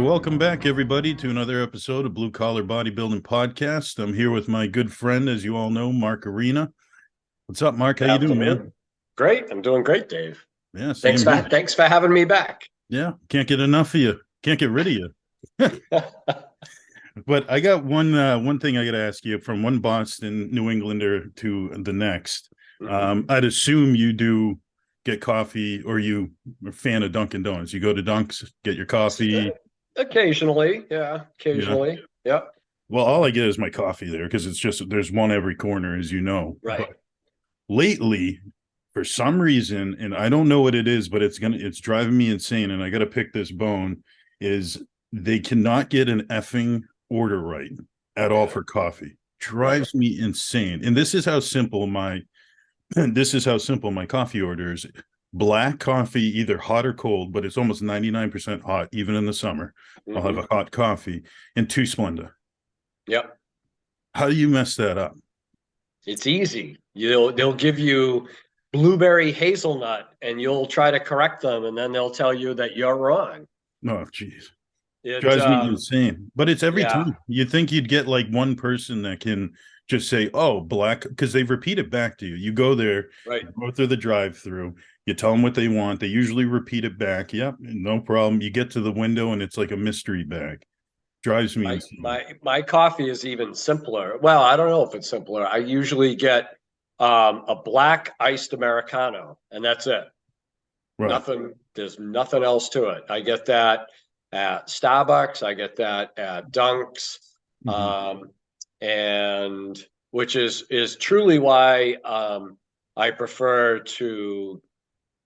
welcome back, everybody, to another episode of Blue Collar Bodybuilding Podcast. I'm here with my good friend, as you all know, Mark Arena. What's up, Mark? How you doing, man? Great. I'm doing great, Dave. Yeah, Thanks for having me back. Yeah, can't get enough of you. Can't get rid of you. But I got one thing I got to ask you from one Boston New Englander to the next. I'd assume you do get coffee, or you are a fan of Dunkin Donuts. You go to Dunk's, get your coffee. Occasionally, yeah. Occasionally, yeah. Well, all I get is my coffee there because it's just there's one every corner, as you know. Right. But lately, for some reason, and I don't know what it is, but it's driving me insane, and I got to pick this bone. Is they cannot get an effing order right at all for coffee. Drives me insane. And this is how simple my coffee order is. Black coffee, either hot or cold, but it's almost 99% hot, even in the summer. I'll have a hot coffee and 2 Splenda. Yep. How do you mess that up? It's easy. They'll give you blueberry hazelnut, and you'll try to correct them, and then they'll tell you that you're wrong. Oh, geez. It drives me insane. But it's every time. You'd think you'd get like one person that can just say, oh, black, because they repeat it back to you. You go there, right? Go through the drive-through. You tell them what they want. They usually repeat it back. Yep, no problem. You get to the window, and it's like a mystery bag. Drives me insane. My coffee is even simpler. Well, I don't know if it's simpler. I usually get a black iced Americano, and that's it. Right. There's nothing else to it. I get that at Starbucks. I get that at Dunk's, and which is truly why I prefer to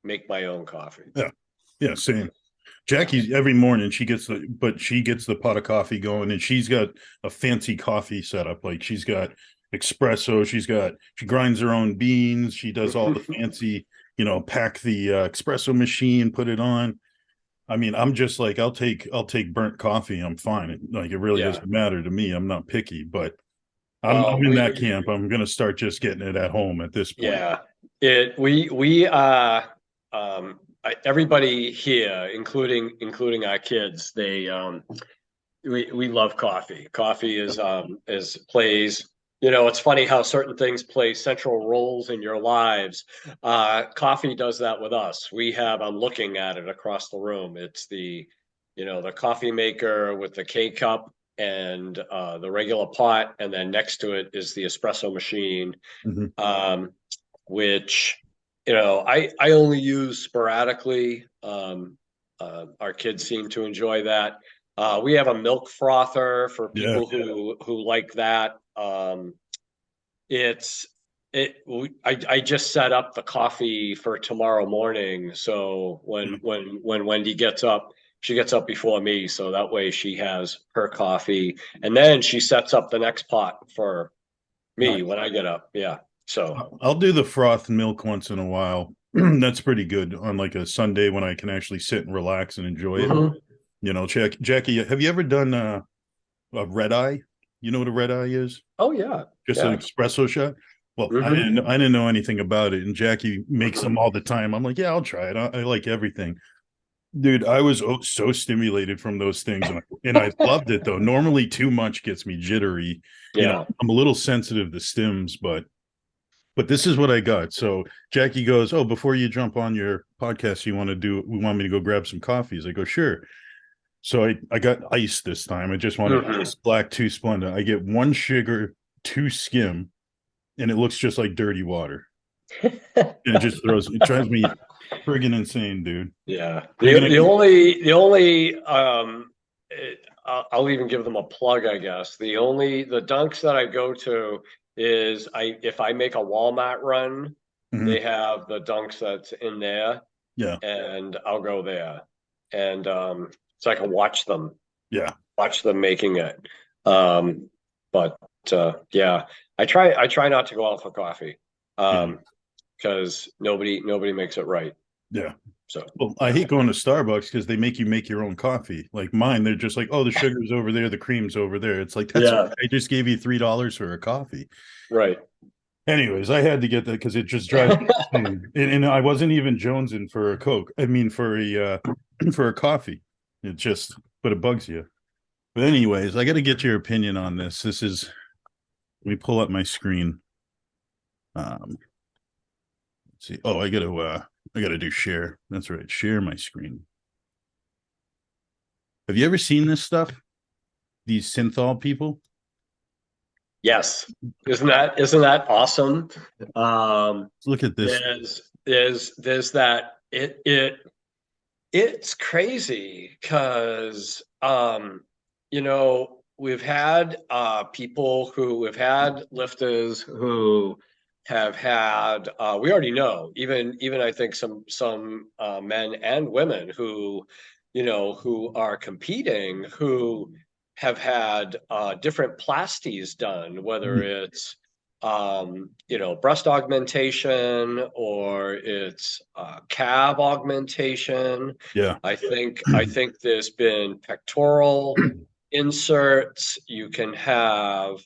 make my own coffee. Yeah, same. Jackie, every morning she gets the pot of coffee going, and she's got a fancy coffee setup. Like she's got espresso, she grinds her own beans, she does all the fancy, pack the espresso machine, put it on. I mean, I'm just like, I'll take burnt coffee. I'm fine. It really doesn't matter to me. I'm not picky, but I'm in that camp. I'm going to start just getting it at home at this point. Yeah, everybody here, including our kids, we love coffee. Coffee plays. It's funny how certain things play central roles in your lives. Coffee does that with us. I'm looking at it across the room. It's the coffee maker with the K-cup and the regular pot, and then next to it is the espresso machine, which I only use sporadically. Our kids seem to enjoy that. We have a milk frother for people who like that. I just set up the coffee for tomorrow morning, so when Wendy gets up, she gets up before me, so that way she has her coffee, and then she sets up the next pot for me when I get up. Yeah. So I'll do the froth milk once in a while. That's pretty good on like a Sunday when I can actually sit and relax and enjoy it. Jackie, have you ever done a red eye? You know what a red eye is? Oh yeah, just an espresso shot. Well, I didn't know anything about it, and Jackie makes them all the time. I'm like, yeah, I'll try it. I like everything, dude. I was so stimulated from those things, and I loved it though. Normally, too much gets me jittery. Yeah, I'm a little sensitive to stims, but this is what I got. So Jackie goes, oh, before you jump on your podcast, we want me to go grab some coffees. I go, sure. So I got ice this time. I just wanted ice black 2 Splenda. I get 1 sugar, 2 skim, and it looks just like dirty water. And it drives me friggin' insane, dude. Yeah. I'll even give them a plug, I guess. The Dunks that I go to is if I make a Walmart run, they have the Dunks that's in there. Yeah. And I'll go there. And so I can watch them. Yeah. Watch them making it. But I try not to go out for coffee. Because nobody makes it right. Yeah. So I hate going to Starbucks because they make you make your own coffee. Like mine, they're just like, oh, the sugar's over there, the cream's over there. It's like, I just gave you $3 for a coffee. Right. Anyways, I had to get that because it just drives me insane. And I wasn't even jonesing for a Coke. I mean, for a coffee. It just, but it bugs you. But anyways, I got to get your opinion on this. Let me pull up my screen. Let's see. Oh, I gotta do share. That's right. Share my screen. Have you ever seen this stuff? These synthol people? Yes. Isn't that awesome? Look at this. There's that it's crazy because we've had we've had lifters who have had we already know, even I think some men and women who who are competing, who have had different plasties done, whether it's breast augmentation or it's calf augmentation. Yeah. I think there's been pectoral inserts. You can have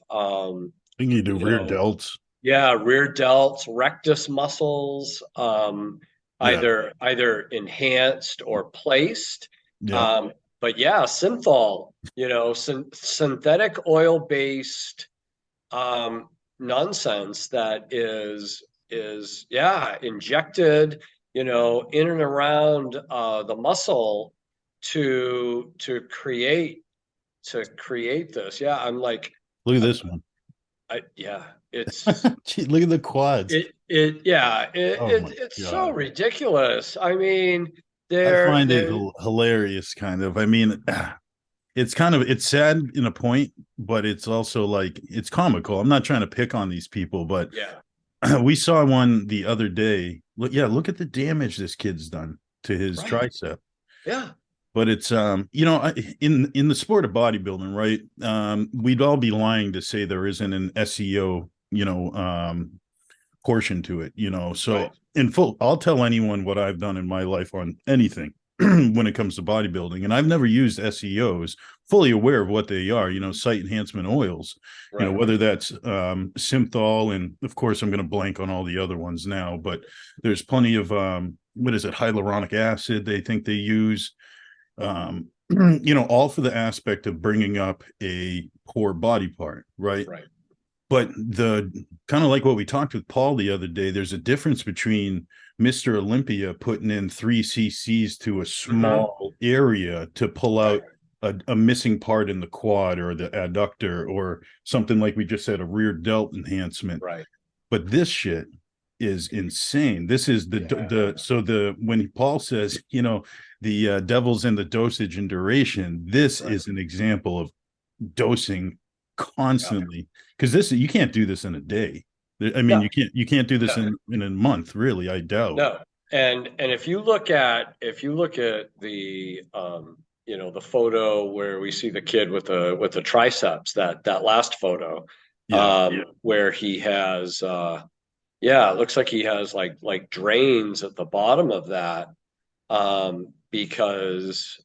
think you do you rear know delts. yeah, rear delts, rectus muscles, Yeah. either enhanced or placed. Yeah. Um, but yeah, synthol, synthetic oil based um, nonsense that is yeah injected, in and around the muscle to create this. Yeah, I'm like, Look at I'm, this one. yeah, it's Gee, look at the quads. yeah, Oh my it's so God. ridiculous. I mean, I find it they're hilarious, kind of. I mean, it's sad in a point, but it's also like it's comical. I'm not trying to pick on these people, but yeah, we saw one the other day. Look at the damage this kid's done to his right, tricep. yeah, But it's in the sport of bodybuilding, right? We'd all be lying to say there isn't an SEO, portion to it, So right, in full, I'll tell anyone what I've done in my life on anything when it comes to bodybuilding. And I've never used SEOs, fully aware of what they are, site enhancement oils, right. whether that's Synthol, and of course I'm going to blank on all the other ones now, but there's plenty of what is it, hyaluronic acid they think they use, all for the aspect of bringing up a poor body part, right? Right. But the kind of like what we talked with Paul the other day, there's a difference between Mr. Olympia putting in 3 cc's to a Hmm. small area to pull Right. out a missing part in the quad or the adductor or something like we just said, a rear delt enhancement. Right. But this shit is insane. This is Yeah. the when Paul says, the devil's in the dosage and duration, this Right. is an example of dosing Yeah. constantly, because this you can't do this in a day. I mean, No. you can't do this No. in a month, really. I doubt. No. And if you look at the photo where we see the kid with the triceps, that last photo, Yeah, where he has yeah, it looks like he has like drains at the bottom of that, because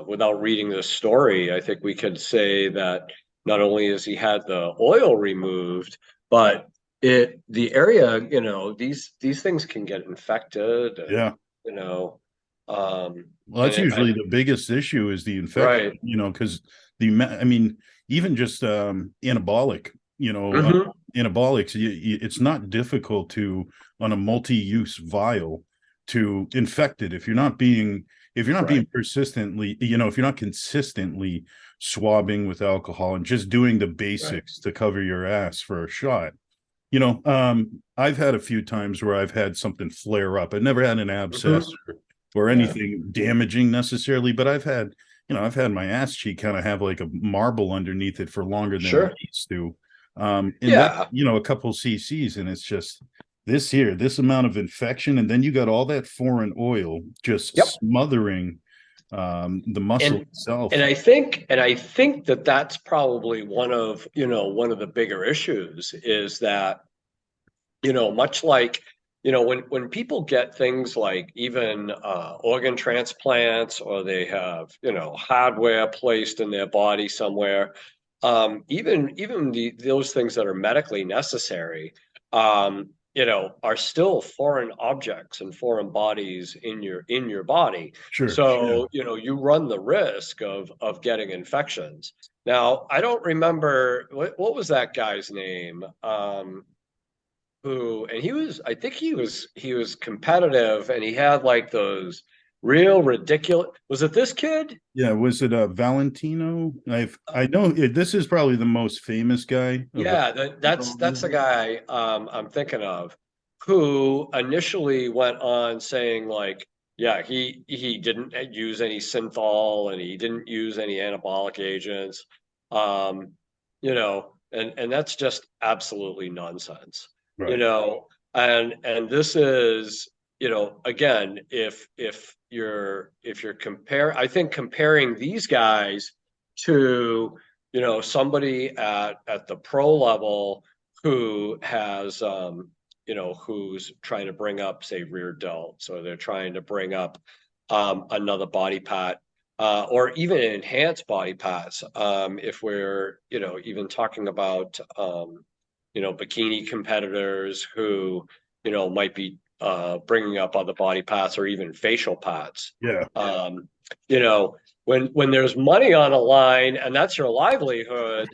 without reading this story, I think we could say that not only has he had the oil removed, but the area, these things can get infected, and yeah. you know, um, Well, and that's usually the biggest issue is the infection. right, Because I mean, even just anabolic, hmm anabolics, it's not difficult to on a multi-use vial to infect it if you're not right, being persistently, if you're not consistently swabbing with alcohol and just doing the right, basics to cover your ass for a shot. I've had a few times where I've had something flare up. I never had an abscess hmm or yeah, anything damaging necessarily, but I've had my ass cheek kind of have like a marble underneath it for longer than it sure, needs to. And that, yeah, a couple cc's, and it's just this amount of infection, and then you got all that foreign oil just yep. smothering the muscle And itself. and I think that that's probably one of the bigger issues is that, much like, when people get things like even organ transplants, or they have, hardware placed in their body somewhere, even those things that are medically necessary, are still foreign objects and foreign bodies in your body. Sure. Yeah. So, you run the risk of getting infections. Now, I don't remember what was that guy's name? Who and I think he was competitive and he had like those real ridiculous, was it this kid? Yeah, was it Valentino? I know this is probably the most famous guy of Yeah, that's the guy I'm thinking of, who initially went on saying like, yeah, he didn't use any synthol and he didn't use any anabolic agents, and that's just absolutely nonsense, you right. know, and this is, again, I think comparing these guys to somebody at the pro level who has who's trying to bring up, say, rear delt, so they're trying to bring up another body part, or even enhanced body parts, if we're even talking about bikini competitors who might be bringing up other body parts or even facial parts. Yeah. You know, when there's money on a line and that's your livelihood,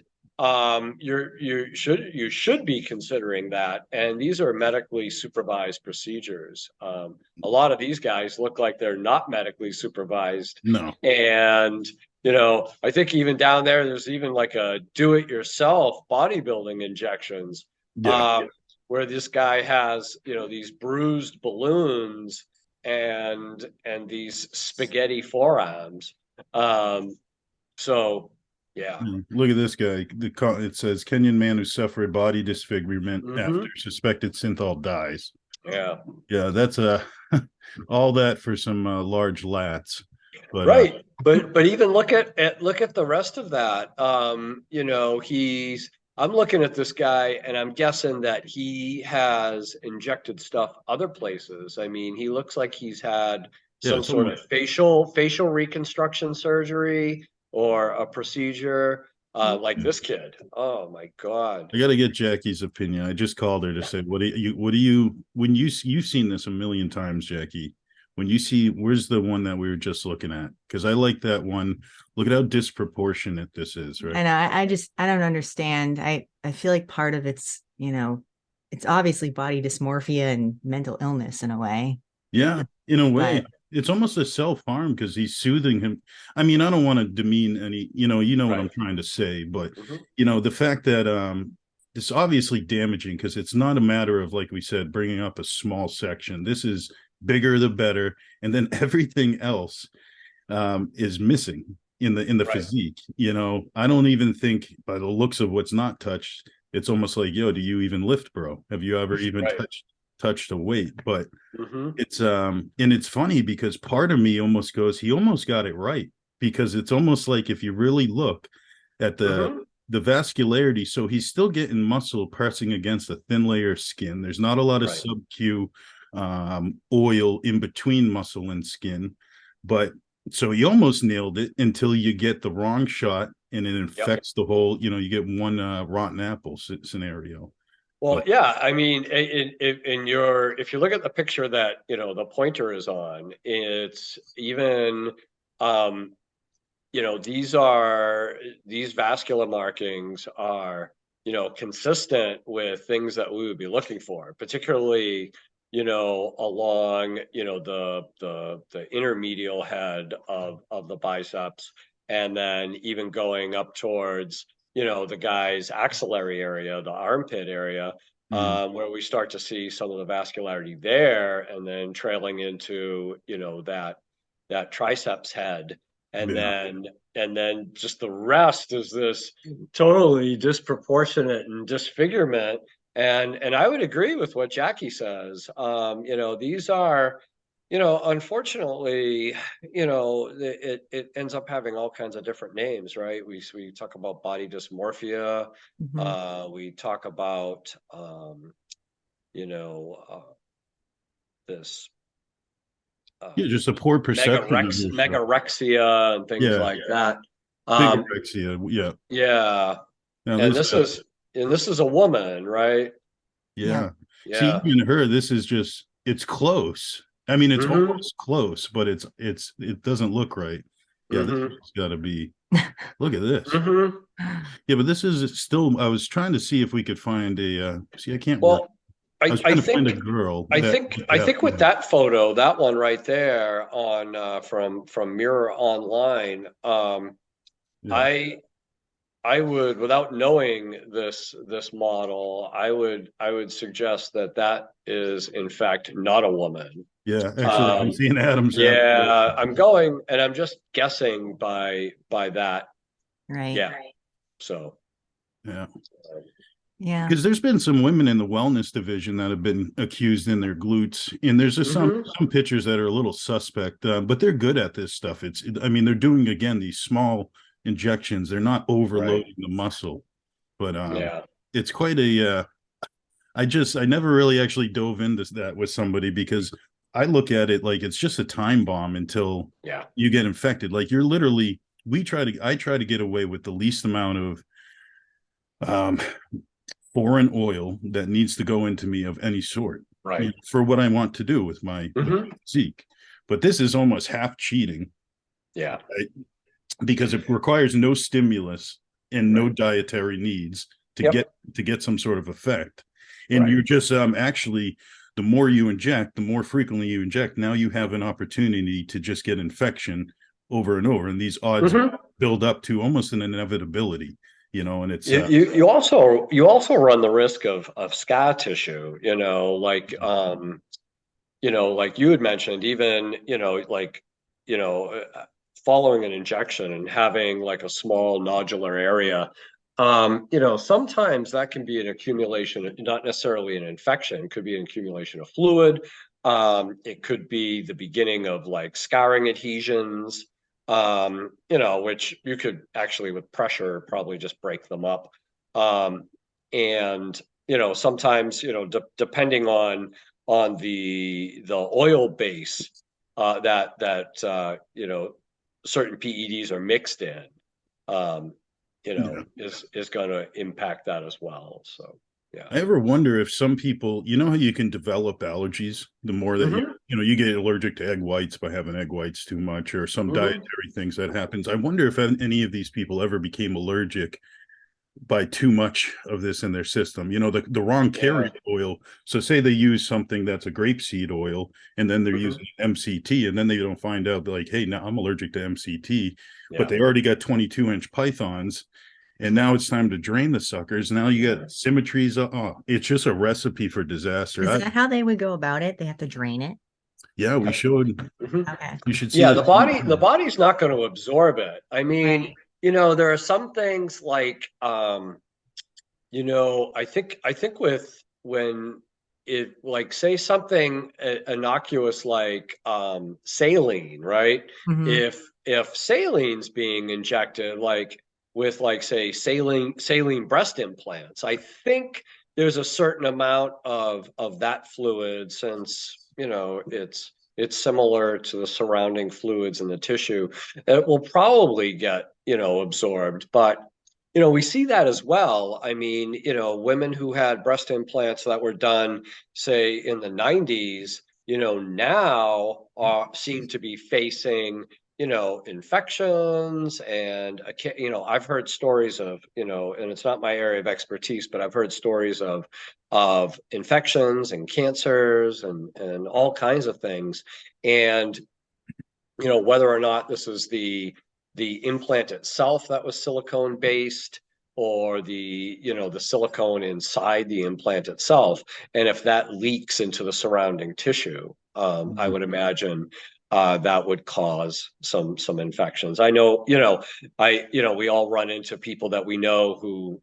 you should be considering that. And these are medically supervised procedures. A lot of these guys look like they're not medically supervised, No. and I think even down there's even like a do-it-yourself bodybuilding injections, Yeah. um, where this guy has these bruised balloons and these spaghetti forearms. Um, so yeah. Look at this guy. It says Kenyan man who suffered body disfigurement after Hmm. suspected synthol dies. Yeah. Yeah, that's all that for some large lats. But Right. But even look at the rest of that. I'm looking at this guy and I'm guessing that he has injected stuff other places. I mean, he looks like he's had yeah, some it's sort almost. of facial reconstruction surgery or a procedure, like this kid. Oh my God. I got to get Jackie's opinion. I just called her to say, what do you, when you've seen this a million times, Jackie, when you see, where's the one that we were just looking at? Because I like that one. Look at how disproportionate this is, right? I know. I don't understand. I feel like part of it's obviously body dysmorphia and mental illness in a way. Yeah, in a way. But It's almost a self-harm because he's soothing him. I mean, I don't want to demean any, you know what I'm Right. trying to say, but Hmm. the fact that it's obviously damaging because it's not a matter of, like we said, bringing up a small section. This is bigger the better, and then everything else is missing in the Right. physique. I don't even think by the looks of what's not touched, it's almost like, yo, do you even lift, bro? Have you ever even Right. touched a weight? But Hmm. and it's funny because part of me almost goes, he almost got it right, because it's almost like if you really look at the Hmm. the vascularity, so he's still getting muscle pressing against a thin layer of skin. There's not a lot of Right. sub-Q oil in between muscle and skin, but so he almost nailed it until you get the wrong shot and it Yep. infects the whole, you get one rotten apple scenario. Well, But yeah, I mean, if you look at the picture that the pointer is on, it's even, um, these vascular markings are consistent with things that we would be looking for, particularly along the intermedial head of the biceps, and then even going up towards the guy's axillary area, the armpit area, mm, where we start to see some of the vascularity there, and then trailing into that triceps head, and yeah. then just the rest is this totally disproportionate and disfigurement. And I would agree with what Jackie says. These are, unfortunately, it ends up having all kinds of different names, right? We talk about body dysmorphia. mhm. We talk about you know uh, this Yeah, uh, just a poor perception of yourself. megorexia and things Yeah, like that. Um, bigorexia. Yeah. yeah, Now and this this is a woman, right? Yeah. See, Yeah. even her, this is just, it's close. I mean, it's Mhm. almost close, but it doesn't look right. Yeah, this Mhm. has got to be, look at this. Mhm. Yeah, but this is still, I was trying to see if we could find see, I can't work. Well, I was I trying to find a think girl that, I think with that photo, that one right there on from Mirror Online, yeah, I I would, without knowing this model, I would suggest that that is in fact not a woman. yeah, actually, I'm Um, seeing Adam's after this. yeah, I'm going, and I'm just guessing by that. Right. Yeah. So, Yeah. Yeah. Because there's been some women in the wellness division that have been accused in their glutes, and there's just mhm, some pictures that are a little suspect, but they're good at this stuff. I mean, they're doing again these small injections. They're not right. overloading the muscle, but Yeah. it's quite a. I never really actually dove into that with somebody because I look at it like it's just a time bomb until Yeah. you get infected. Like you're literally, I try to get away with the least amount of um foreign oil that needs to go into me of any sort, Right. for what I want to do with with Hmm. my physique. But this is almost half cheating, Yeah. right? Because it requires no stimulus and no Right. dietary needs Yep. to get some sort of effect. And Right. you're just actually, the more you inject, the more frequently you inject, now you have an opportunity to just get infection over and over. And these odds Hmm. build up to almost an inevitability, and it's You also run the risk of scar tissue, like you had mentioned, even, following an injection and having like a small nodular area, sometimes that can be an accumulation, not necessarily an infection, it could be an accumulation of fluid. It could be the beginning of like scarring adhesions, which you could actually with pressure probably just break them up. And, sometimes, depending on the oil base that certain PEDs are mixed in, um, yeah. is going to impact that as well. So yeah. I ever wonder if some people, how you can develop allergies the more that Hmm. you get allergic to egg whites by having egg whites too much or some Hmm. dietary things that happens. I wonder if any of these people ever became allergic by too much of this in their system. The wrong Yeah. carrier oil. So say they use something that's a grapeseed oil and then they're Hmm. using MCT and then they don't find out like, hey, now I'm allergic to MCT, but Yeah. they already got 22-inch pythons and now it's time to drain the suckers. Now you Yeah. got symmetries. Oh, it's just a recipe for disaster. Is that how they would go about it? They have to drain it. Yeah, we should. Hmm. Okay. You should see Yeah, that. the body's not going to absorb it. I mean, Right. there are some things like, I think with when it, like, say something innocuous like saline, right? Hmm. If saline's being injected, like with, like, say saline breast implants, I think there's a certain amount of that fluid, since it's similar to the surrounding fluids in the tissue, it will probably get absorbed. But we see that as well. I mean, women who had breast implants that were done, say, in the 90s, now seem to be facing, infections. And, I've heard stories of, and it's not my area of expertise, but I've heard stories of infections and cancers and all kinds of things. And, whether or not this is the implant itself that was silicone based, or the silicone inside the implant itself, and if that leaks into the surrounding tissue, I would imagine that would cause some infections. I know, we all run into people that we know who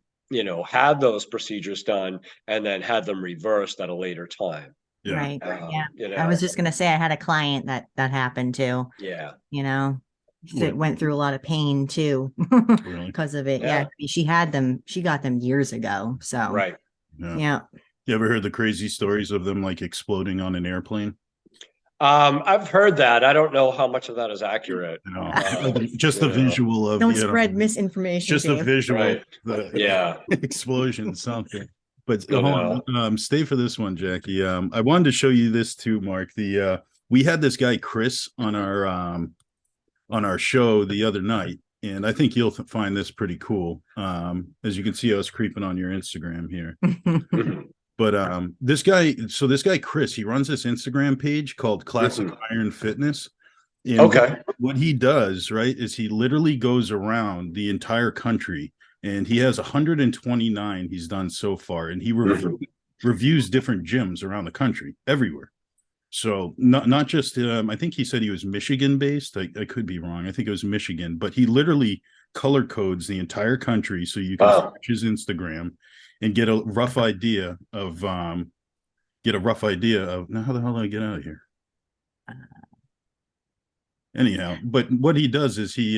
had those procedures done and then had them reversed at a later time. Yeah. Right. Yeah. You I was know, just gonna say I had a client that happened to, yeah, you know. She What, went through a lot of pain too really? because of it. Yeah. yeah, She got them years ago. So right. Yeah. yeah. You ever heard the crazy stories of them like exploding on an airplane? I've heard that. I don't know how much of that is accurate. Just the Yeah, visual of, Don't spread misinformation, just a Dave. visual, right. the Yeah. explosion, something. But You hold on, stay for this one, Jackie. I wanted to show you this too, Mark. We had this guy Chris on our show the other night, and I think you'll find this pretty cool. As you can see, I was creeping on your Instagram here. But this guy Chris, he runs this Instagram page called Classic Iron Fitness. And Okay. what he does, right, is he literally goes around the entire country, and he has 129 he's done so far, and he reviews different gyms around the country, everywhere. So not just I think he said he was Michigan based. I could be wrong. I think it was Michigan, but he literally color codes the entire country so you can search his Instagram and get a rough idea of now how the hell do I get out of here? Anyhow, but what he does is he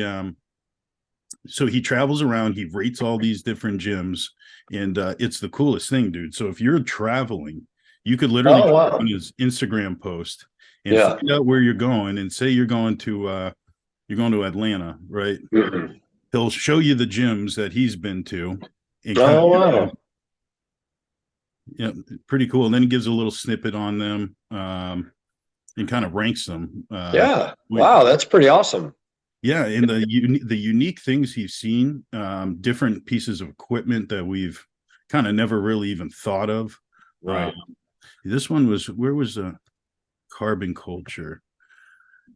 travels around, he rates all these different gyms, and it's the coolest thing, dude. So if you're traveling, you could literally go on his Instagram post and find out where you're going, and say you're going to Atlanta, right? He'll show you the gyms that he's been to. And yeah, pretty cool. And then he gives a little snippet on them, and kind of ranks them. Wow, that's pretty awesome. Yeah, and the unique things he's seen, different pieces of equipment that we've kind of never really even thought of. Right. This one was, where was the carbon culture?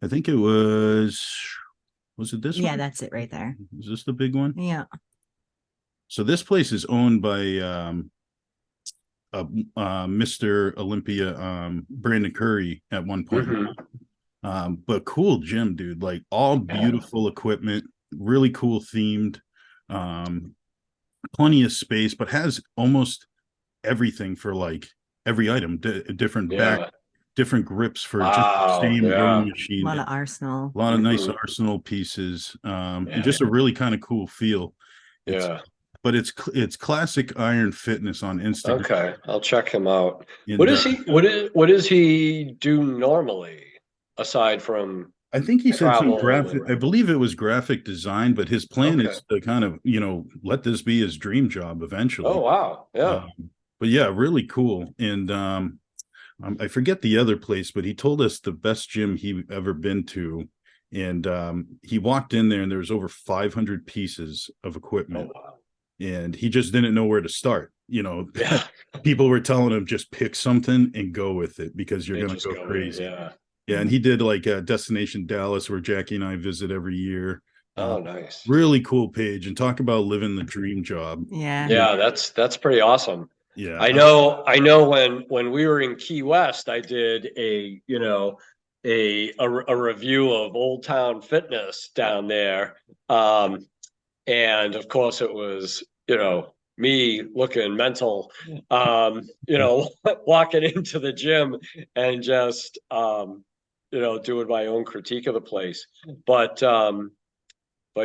I think it was it this one? Yeah, that's it right there. Is this the big one? Yeah. So this place is owned by Mr. Olympia, Brandon Curry at one point. But cool gym, dude. Like all beautiful equipment, really cool themed, plenty of space, but has almost everything for like every item, different back, different grips for just the same rowing machine. A lot of arsenal. A lot of nice arsenal pieces. And just a really kind of cool feel. But it's Classic Iron Fitness on Instagram. Okay, I'll check him out. And what does he do normally aside from? I think he said some graphic. I believe it was graphic design, but his plan is to kind of let this be his dream job eventually. Oh wow, yeah. But yeah, really cool. And I forget the other place, but he told us the best gym he ever been to, and he walked in there and there was over 500 pieces of equipment. Oh, wow. And he just didn't know where to start. People were telling him just pick something and go with it because you're going to go crazy. Yeah. And he did like Destination Dallas, where Jackie and I visit every year. Oh, nice. Really cool page, and talk about living the dream job. Yeah, that's pretty awesome. Yeah. I know when we were in Key West, I did a review of Old Town Fitness down there. And of course it was, me looking mental, walking into the gym and just, doing my own critique of the place. But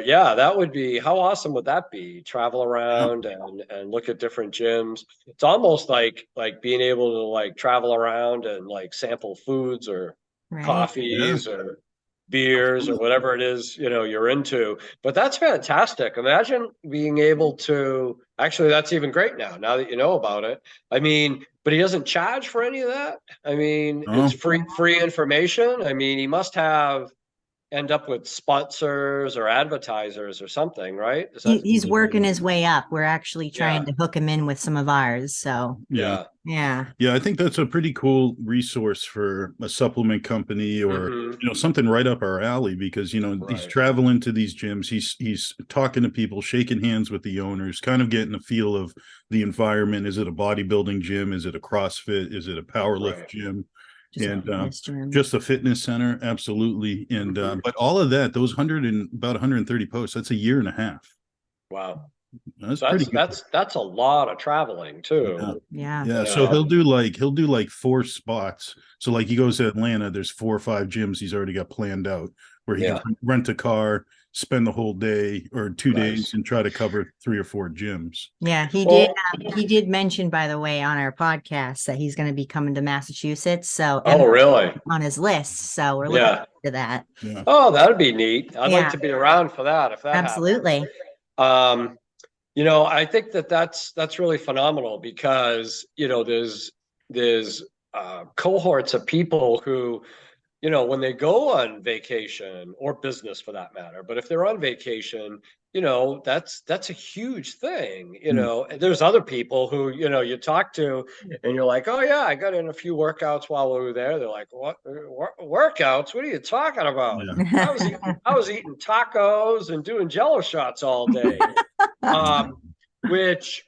yeah, that would be, how awesome would that be? Travel around and look at different gyms. It's almost like being able to like travel around and like sample foods or coffees or beers or whatever it is you're into. But that's fantastic. Imagine being able to, actually that's even great now that you know about it. I mean, but he doesn't charge for any of that. I mean, it's free information. I mean, he must end up with sponsors or advertisers or something, right? He's working his way up. We're actually trying to hook him in with some of ours. So yeah, I think that's a pretty cool resource for a supplement company or something right up our alley, because he's traveling to these gyms, he's talking to people, shaking hands with the owners, kind of getting a feel of the environment. Is it a bodybuilding gym? Is it a CrossFit? Is it a powerlift gym? Just a fitness center, absolutely. And but all of that, those about 130 posts, that's a year and a half. Wow, that's a lot of traveling too. Yeah. So he'll do like 4 spots. So like he goes to Atlanta, there's 4 or 5 gyms he's already got planned out where he can rent a car, spend the whole day or 2 days and try to cover 3 or 4 gyms. Yeah, he did mention, by the way, on our podcast that he's going to be coming to Massachusetts. So really? On his list. So we're looking to that. Oh, that'd be neat. I'd like to be around for that if that absolutely happens. I think that's really phenomenal because, there's cohorts of people who, when they go on vacation or business for that matter, but if they're on vacation, that's a huge thing. Mm. There's other people who, you talk to and you're like, oh yeah, I got in a few workouts while we were there. They're like, what workouts? What are you talking about? Yeah. I was eating tacos and doing Jello shots all day. Um, which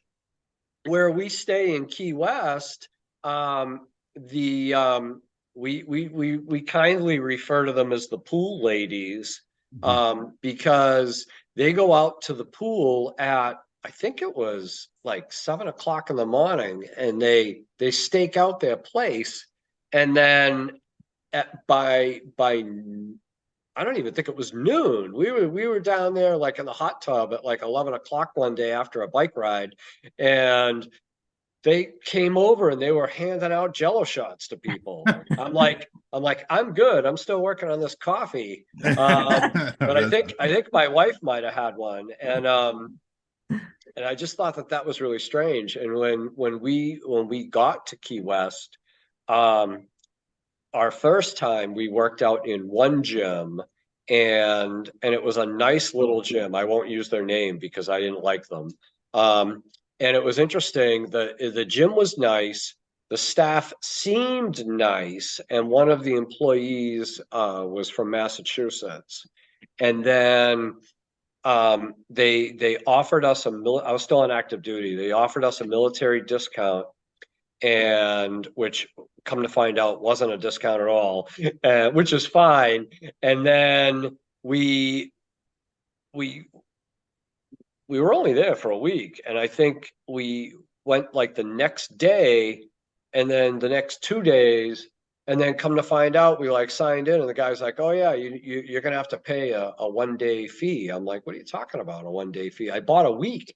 where we stay in Key West, the we kindly refer to them as the pool ladies, because they go out to the pool at, I think it was like 7 o'clock in the morning, and they stake out their place, and then by I don't even think it was noon. We were down there like in the hot tub at like 11 o'clock one day after a bike ride, and they came over and they were handing out Jello shots to people. I'm good. I'm still working on this coffee. But I think my wife might have had one, and I just thought that was really strange. And when we got to Key West, our first time we worked out in one gym, and it was a nice little gym. I won't use their name because I didn't like them. And it was interesting. The gym was nice. The staff seemed nice, and one of the employees was from Massachusetts. And then they offered us I was still on active duty. They offered us a military discount, and which, come to find out, wasn't a discount at all, which is fine. And then we we were only there for a week, and I think we went like the next day, and then the next 2 days, and then come to find out, we like signed in, and the guy's like, "Oh yeah, you're gonna have to pay a 1 day fee." I'm like, "What are you talking about, a 1 day fee? I bought a week."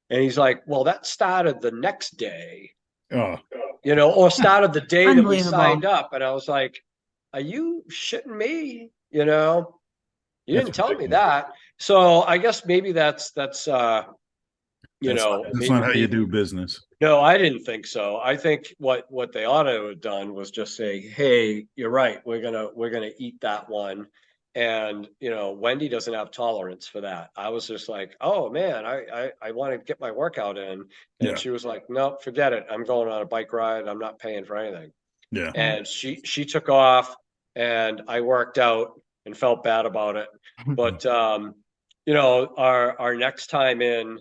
And he's like, "Well, that started the next day, Oh, or started the day that we signed Unbelievable. up." And I was like, "Are you shitting me? You that's didn't tell me ridiculous. that." So I guess maybe that's That's not how you do business. no, I didn't think so. I think what they ought to have done was just say, "Hey, you're right. We're gonna eat that one." And Wendy doesn't have tolerance for that. I was just like, "Oh man, I want to get my workout in," and Yeah. she was like, "No, forget it. I'm going on a bike ride. I'm not paying for anything." Yeah. Yeah. And she took off, and I worked out and felt bad about it. But our next time in,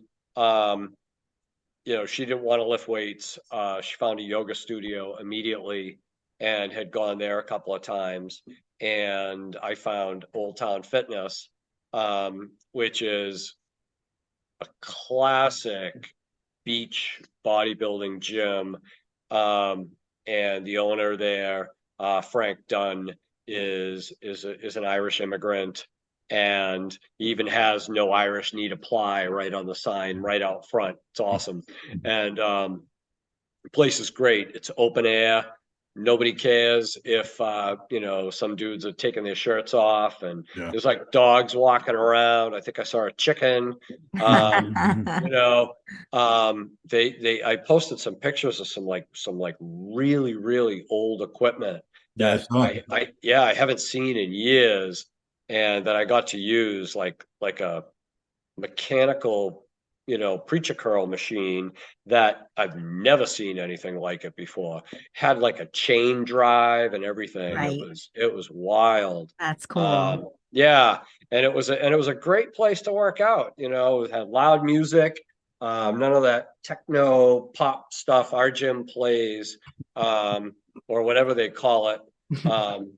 she didn't want to lift weights. She found a yoga studio immediately and had gone there a couple of times. And I found Old Town Fitness, which is a classic beach bodybuilding gym. And the owner there, Frank Dunn, is an Irish immigrant, and he even has "No Irish Need Apply" right on the sign, right out front. It's awesome. And the place is great. It's open air. Nobody cares if some dudes are taking their shirts off, and Yeah. there's like dogs walking around. I think I saw a chicken. You know, I posted some pictures of some really really old equipment Yeah. that I haven't seen in years, and that I got to use, like a mechanical, preacher curl machine that I've never seen anything like it before. Had like a chain drive and everything. It Right. was wild. That's cool. Yeah, and it was a great place to work out. It had loud music, none of that techno pop stuff our gym plays, or whatever they call it. Um,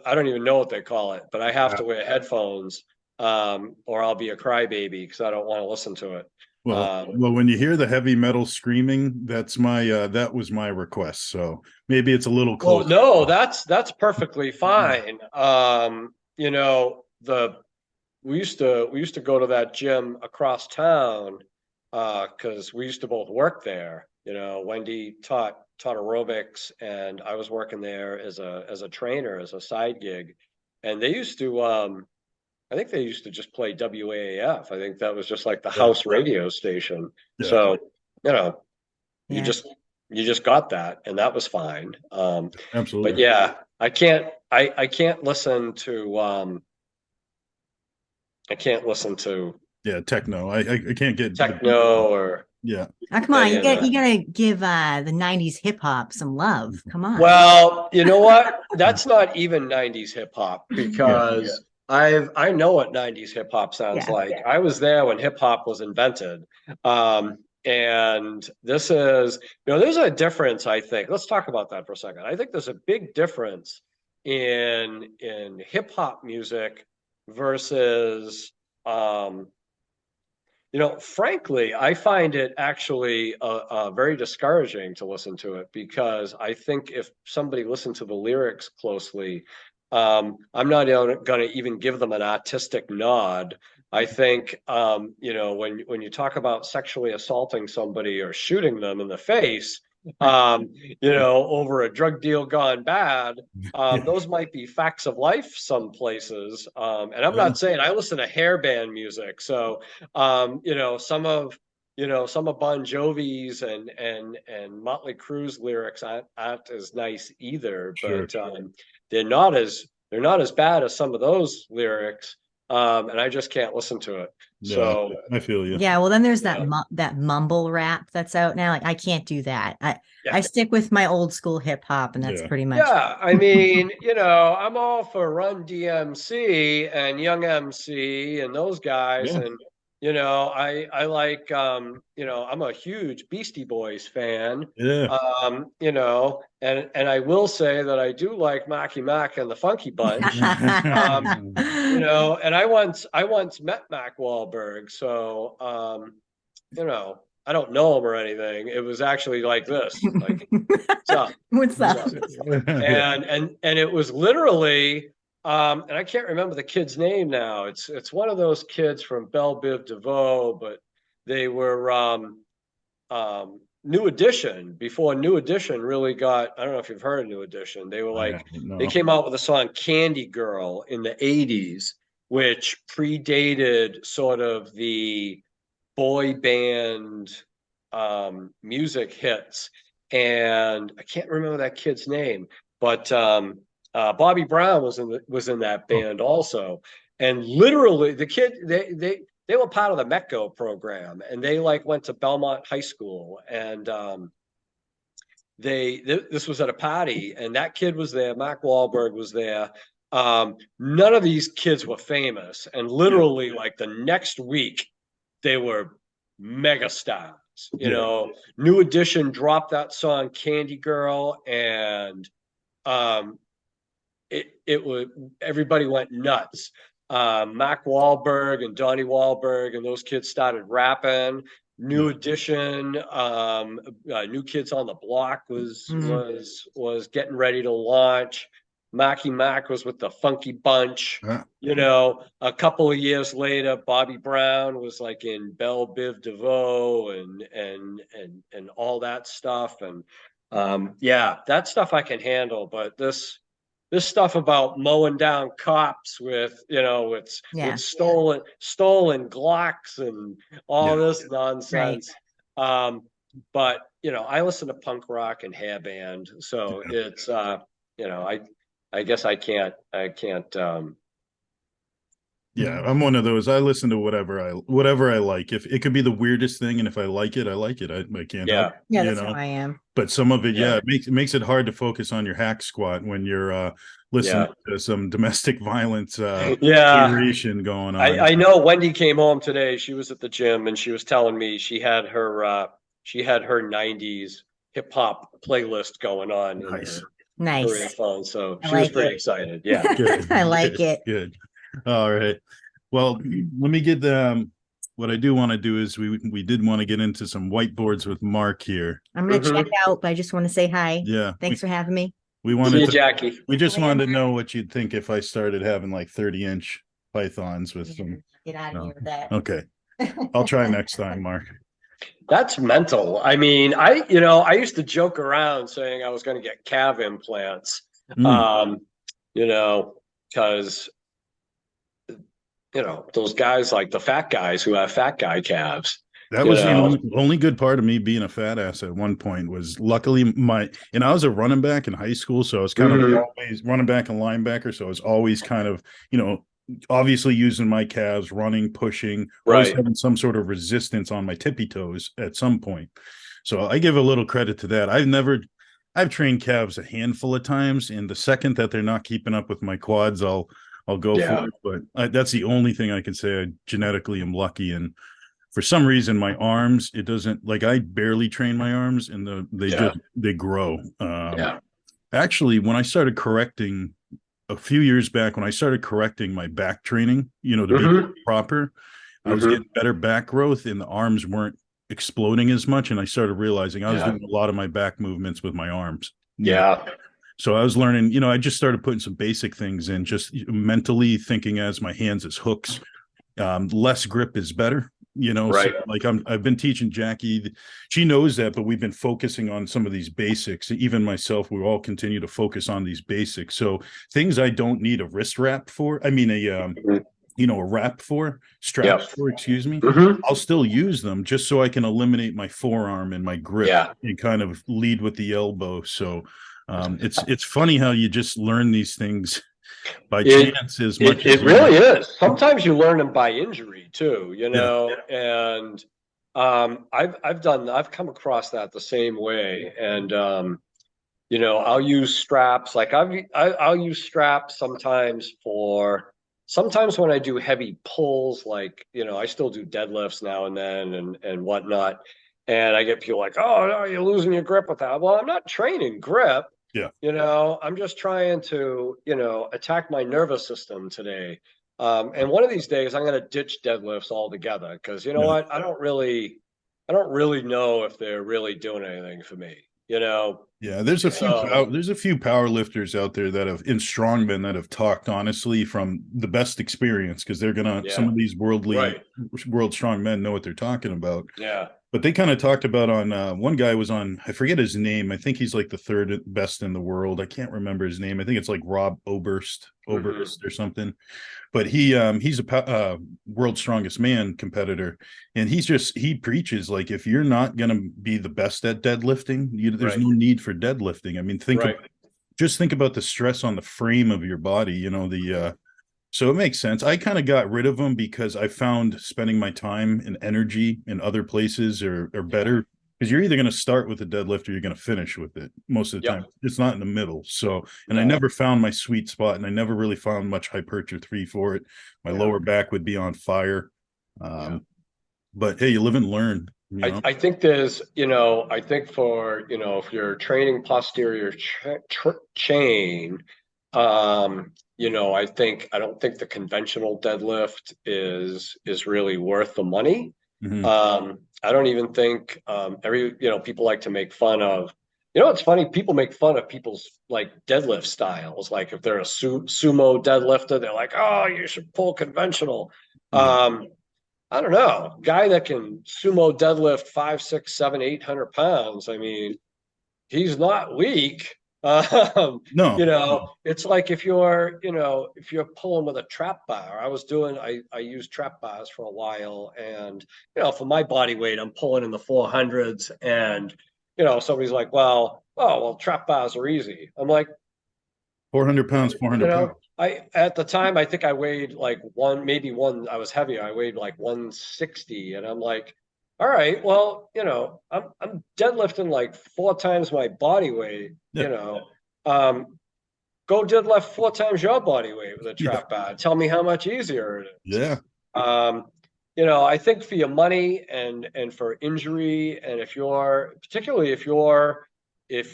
I don't even know what they call it, but I have to wear headphones, or I'll be a crybaby because I don't want to listen to it. Well, when you hear the heavy metal screaming, that was my request. So maybe it's a little Well, close. no, that's perfectly fine. We used to go to that gym across town, because we used to both work there. Wendy taught aerobics, and I was working there as a trainer, as a side gig. And they used to I think they used to just play WAAF. I think that was just like the house radio station. Yeah. So, you know, you Yeah. just got that, and that was fine. Absolutely. But yeah, I can't listen to techno. I can't get techno or yeah. Oh, come on, any you of got that. you gotta give the 90s hip hop some love. Come on. Well, you know what? That's not even 90s hip hop, because I know what 90s hip hop sounds Yeah. like. I was there when hip hop was invented. And this is, there's a difference, I think. Let's talk about that for a second. I think there's a big difference in hip hop music versus frankly, I find it actually very discouraging to listen to it, because I think if somebody listened to the lyrics closely, I'm not going to even give them an artistic nod. I think, when you talk about sexually assaulting somebody or shooting them in the face, over a drug deal gone bad, those might be facts of life some places. And I'm not saying I listen to hair band music. So, some of Bon Jovi's and Motley Crue's lyrics aren't as nice either, but they're not as bad as some of those lyrics. And I just can't listen to it. So I feel you. Yeah, well, then there's that mumble rap that's out now. Like, I can't do that. I stick with my old school hip hop, and that's pretty much. Yeah, I mean, I'm all for Run DMC and Young MC and those guys, and I like I'm a huge Beastie Boys fan. Yeah. And I will say that I do like Marky Mark and the Funky Bunch. And I once met Mac Wahlberg, so I don't know him or anything. It was actually like this, like, What's up? and it was literally, and I can't remember the kid's name now. It's one of those kids from Belle Biv DeVoe, but they were New Edition, before New Edition really got. I don't know if you've heard of New Edition. They were like, they came out with a song Candy Girl in the 80s, which predated sort of the boy band music hits. And I can't remember that kid's name, but Bobby Brown was in that band also. And literally the kid, they were part of the METCO program, and they like went to Belmont High School, and this was at a party, and that kid was there. Mark Wahlberg was there. None of these kids were famous, and literally like the next week they were mega stars. New Edition dropped that song Candy Girl, and it was, everybody went nuts. Mark Wahlberg and Donnie Wahlberg and those kids started rapping. New Edition, New Kids on the Block was getting ready to launch. Marky Mark was with the Funky Bunch. A couple of years later, Bobby Brown was like in Belle Biv DeVoe and all that stuff. And that stuff I can handle, but this stuff about mowing down cops with stolen Glocks and all this nonsense. Right. But I listen to punk rock and hair band, so it's I guess I can't. I'm one of those. I listen to whatever I like. If it could be the weirdest thing, and if I like it, I like it. I can't help. Yeah, that's how I am. But some of it, it makes it hard to focus on your hack squat when you're listening to some domestic violence narration going on. I know Wendy came home today. She was at the gym, and she was telling me she had her 90s hip hop playlist going on. Nice. Her phone, so she was pretty excited. Yeah. Good. I like it. Good. All right. Well, let me get what I do want to do is we did want to get into some whiteboards with Mark here. I'm going to check out, but I just want to say hi. Yeah. Thanks for having me. We wanted to, Jackie. We just wanted to know what you'd think if I started having like 30-inch pythons with some. Get out of here with that. Okay. I'll try next time, Mark. That's mental. I mean, I used to joke around saying I was going to get calf implants, because those guys like the fat guys who have fat guy calves. That You was the know, only good part of me being a fat ass at one point was luckily and I was a running back in high school. So I was kind of always running back and linebacker. So I was always kind of, obviously using my calves, running, pushing, always right. having some sort of resistance on my tippy toes at some point. So I give a little credit to that. I've trained calves a handful of times, and the second that they're not keeping up with my quads, I'll go Yeah. for it. But that's the only thing I can say. I genetically am lucky, and for some reason my arms, it doesn't, like, I barely train my arms, and they grow. Yeah. Actually, when I started correcting a few years back, when I started correcting my back training, to be proper, I was getting better back growth, and the arms weren't exploding as much. And I started realizing I was doing a lot of my back movements with my arms. Yeah. So I was learning, I just started putting some basic things in, just mentally thinking as my hands as hooks. Less grip is better. Right. So like I've been teaching Jackie, she knows that, but we've been focusing on some of these basics. Even myself, we all continue to focus on these basics. So things I don't need a wrist wrap for, I mean, a wrap for, strap for, excuse me, I'll still use them just so I can eliminate my forearm and my grip and kind of lead with the elbow. So it's funny how you just learn these things by chance as much as it really is. Sometimes you learn them by injury too, and I've come across that the same way. And I'll use straps. Like I'll use straps sometimes when I do heavy pulls, like, I still do deadlifts now and then and whatnot. And I get people like, oh no, you're losing your grip with that. Well, I'm not training grip. Yeah. I'm just trying to, attack my nervous system today. And one of these days I'm going to ditch deadlifts altogether because what? I don't really know if they're really doing anything for me, Yeah, there's a few power lifters out there that have, in strongmen, that have talked honestly from the best experience, because they're some of these world strong men know what they're talking about. Yeah. But they kind of talked about on one guy was on, I forget his name. I think he's like the third best in the world. I can't remember his name. I think it's like Rob Oberst or something. But he's a world's strongest man competitor, and he preaches, like, if you're not going to be the best at deadlifting, there's no need for deadlifting. I mean, just think about the stress on the frame of your body. So it makes sense. I kind of got rid of them because I found spending my time and energy in other places are better, because you're either going to start with a deadlift or you're going to finish with it most of the time. It's not in the middle. So, and I never found my sweet spot, and I never really found much hypertrophy for it. My lower back would be on fire. But hey, you live and learn. I think there's, I think for, if you're training posterior chain, I don't think the conventional deadlift is really worth the money. I don't even think people like to make fun of, it's funny, people make fun of people's like deadlift styles. Like if they're a sumo deadlifter, they're like, oh, you should pull conventional. I don't know, guy that can sumo deadlift 5, 6, 7, 800 pounds. I mean, he's not weak. No, it's like if you're pulling with a trap bar. I used trap bars for a while, and for my body weight, I'm pulling in the 400s, and somebody's like, well, trap bars are easy. I'm like, 400 pounds, 400 pounds. At the time, I think I weighed like I was heavier. I weighed like 160, and I'm like, all right, well, I'm deadlifting like 4 times my body weight, go deadlift 4 times your body weight with a trap bar. Tell me how much easier it is. Yeah. I think for your money and for injury, and particularly if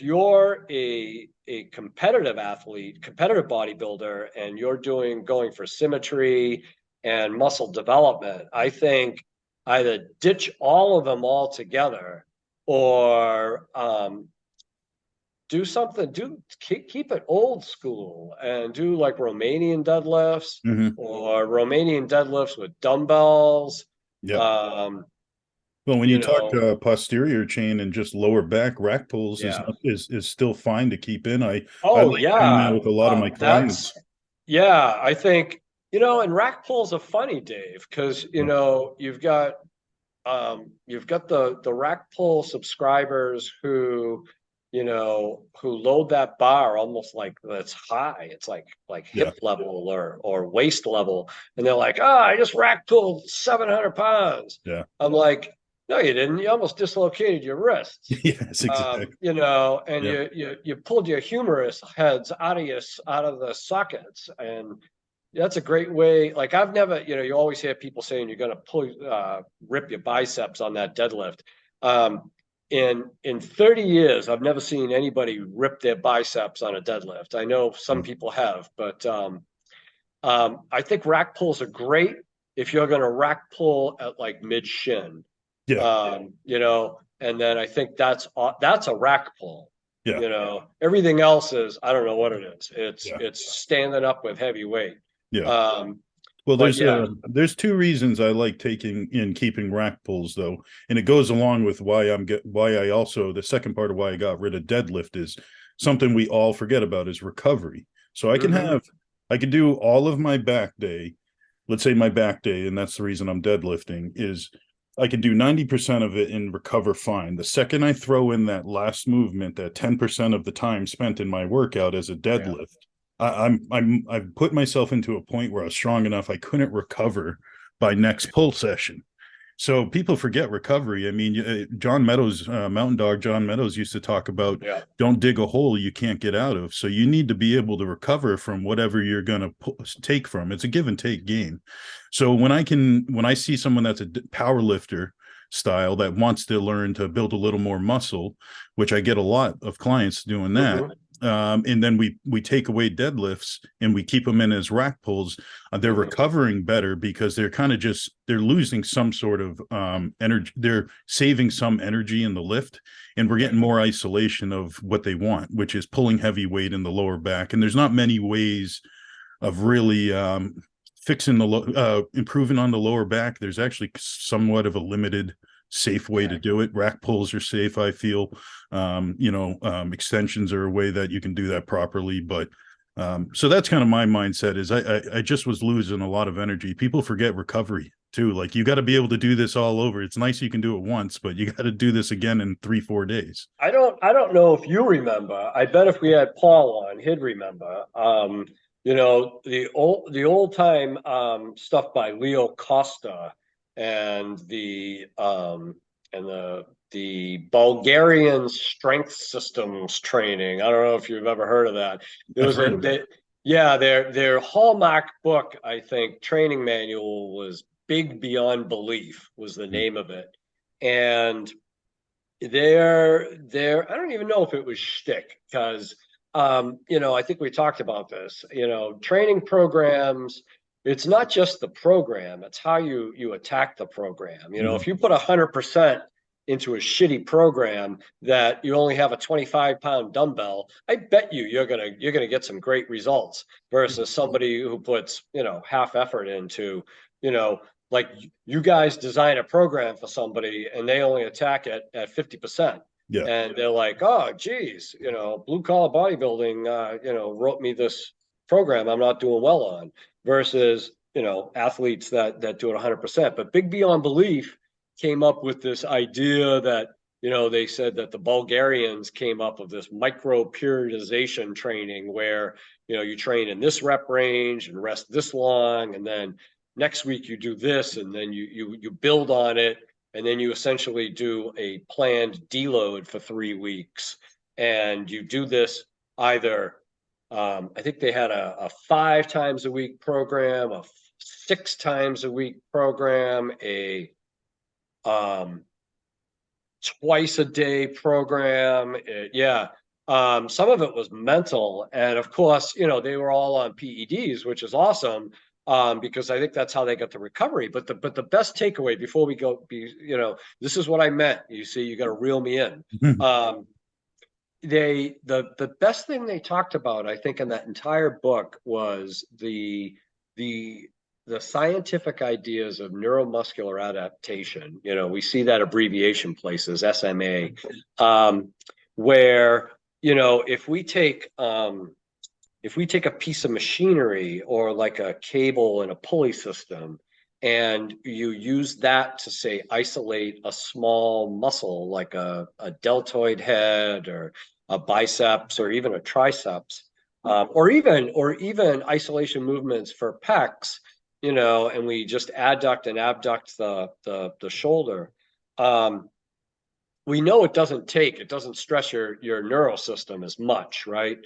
you're a competitive athlete, competitive bodybuilder, and you're going for symmetry and muscle development, I think either ditch all of them altogether or keep it old school and do like Romanian deadlifts or Romanian deadlifts with dumbbells. Well, when you talk posterior chain and just lower back, rack pulls is still fine to keep in. I like doing that with a lot of my clients. I think You know, and rack pulls are funny, Dave, because you know you've got the rack pull subscribers who, you know, who load that bar almost like that's high. It's like Yeah. hip level or waist level, and they're like, "Oh, I just rack pulled 700 pounds." Yeah. I'm like, "No, you didn't. You almost dislocated your wrists." Yes, exactly. You know, and Yeah. you pulled your humerus heads out of the sockets, and that's a great way. Like I've never, you know, you always hear people saying you're going to rip your biceps on that deadlift. In 30 years, I've never seen anybody rip their biceps on a deadlift. I know some people have, but I think rack pulls are great if you're going to rack pull at like mid shin. Yeah. You know, and then I think that's a rack pull. Yeah. You know, everything else is I don't know what it is. Yeah. It's standing up with heavy weight. Yeah. Um, Well, but yeah, there's two reasons I like keeping rack pulls though, and it goes along with why I also the second part of why I got rid of deadlift is something we all forget about is recovery. So I can do all of my back day, let's say my back day, and that's the reason I'm deadlifting is I can do 90% of it and recover fine. The second I throw in that last movement, that 10% of the time spent in my workout as a deadlift, I've put myself into a point where I was strong enough I couldn't recover by next pull session. So people forget recovery. I mean, John Meadows, Mountain Dog John Meadows used to talk about don't dig a hole you can't get out of. So you need to be able to recover from whatever you're going to take from. It's a give and take game. So when I see someone that's a power lifter style that wants to learn to build a little more muscle, which I get a lot of clients doing that. And then we take away deadlifts and we keep them in as rack pulls. They're recovering better because they're kind of they're losing some sort of energy. They're saving some energy in the lift, and we're getting more isolation of what they want, which is pulling heavy weight in the lower back. And there's not many ways of really fixing improving on the lower back. There's actually somewhat of a limited safe way to do it. Rack pulls are safe, I feel. Extensions are a way that you can do that properly. But so that's kind of my mindset is I just was losing a lot of energy. People forget recovery too. Like you got to be able to do this all over. It's nice you can do it once, but you got to do this again in 3-4 days. I don't know if you remember. I bet if we had Paul on, he'd remember. The old time stuff by Leo Costa and the Bulgarian strength systems training. I don't know if you've ever heard of that. There was their hallmark book, I think, training manual was Big Beyond Belief was the name of it. And I don't even know if it was shtick because I think we talked about this, training programs, it's not just the program, it's how you attack the program. If you put 100% into a shitty program that you only have a 25-pound dumbbell, I bet you're gonna get some great results versus somebody who puts, half effort into, like you guys design a program for somebody and they only attack it at 50%. Yeah. And they're like, oh, geez, Blue Collar Bodybuilding, wrote me this program I'm not doing well on versus, athletes that do it 100%. But Big Beyond Belief came up with this idea that, they said that the Bulgarians came up with this micro periodization training where, you train in this rep range and rest this long. And then next week you do this and then you build on it. And then you essentially do a planned deload for 3 weeks. And you do this either, I think they had a 5 times a week program, a 6 times a week program, a twice a day program. Some of it was mental. And of course, they were all on PEDs, which is awesome. Because I think that's how they got the recovery. But the best takeaway before we go, this is what I meant. You see, you got to reel me in. The best thing they talked about, I think, in that entire book was the scientific ideas of neuromuscular adaptation. We see that abbreviation places, SMA, where if we take if we take a piece of machinery or like a cable and a pulley system, and you use that to say isolate a small muscle like a deltoid head or a biceps or even a triceps, or even isolation movements for pecs, and we just adduct and abduct the shoulder. We know it doesn't stress your neural system as much, right?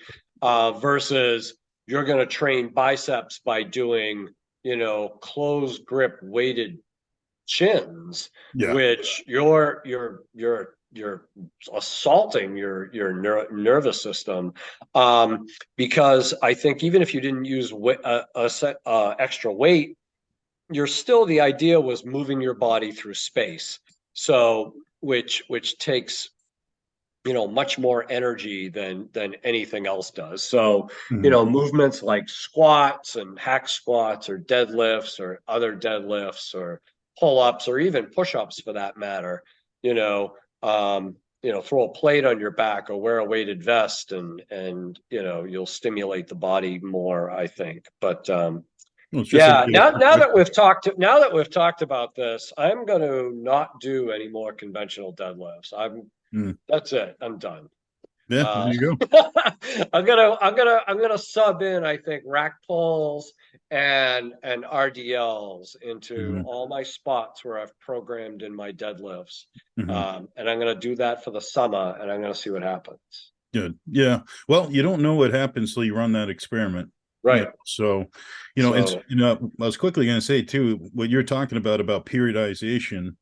Versus you're going to train biceps by doing, closed grip weighted chins, Yeah. which you're assaulting your nervous system. Because I think even if you didn't use extra weight, the idea was moving your body through space. So which takes much more energy than anything else does. So movements like squats and hack squats or deadlifts or other deadlifts or pull-ups or even push-ups for that matter, throw a plate on your back or wear a weighted vest and you'll stimulate the body more, I think. But Well, it's just yeah, like now that we've talked about this, I'm going to not do any more conventional deadlifts. That's it. I'm done. yeah, there you go. I'm gonna sub in, I think, rack pulls and RDLs into all my spots where I've programmed in my deadlifts. And I'm gonna do that for the summer, and I'm gonna see what happens. Good. Yeah. Well, you don't know what happens till you run that experiment. Right. So, I was quickly going to say too, what you're talking about periodization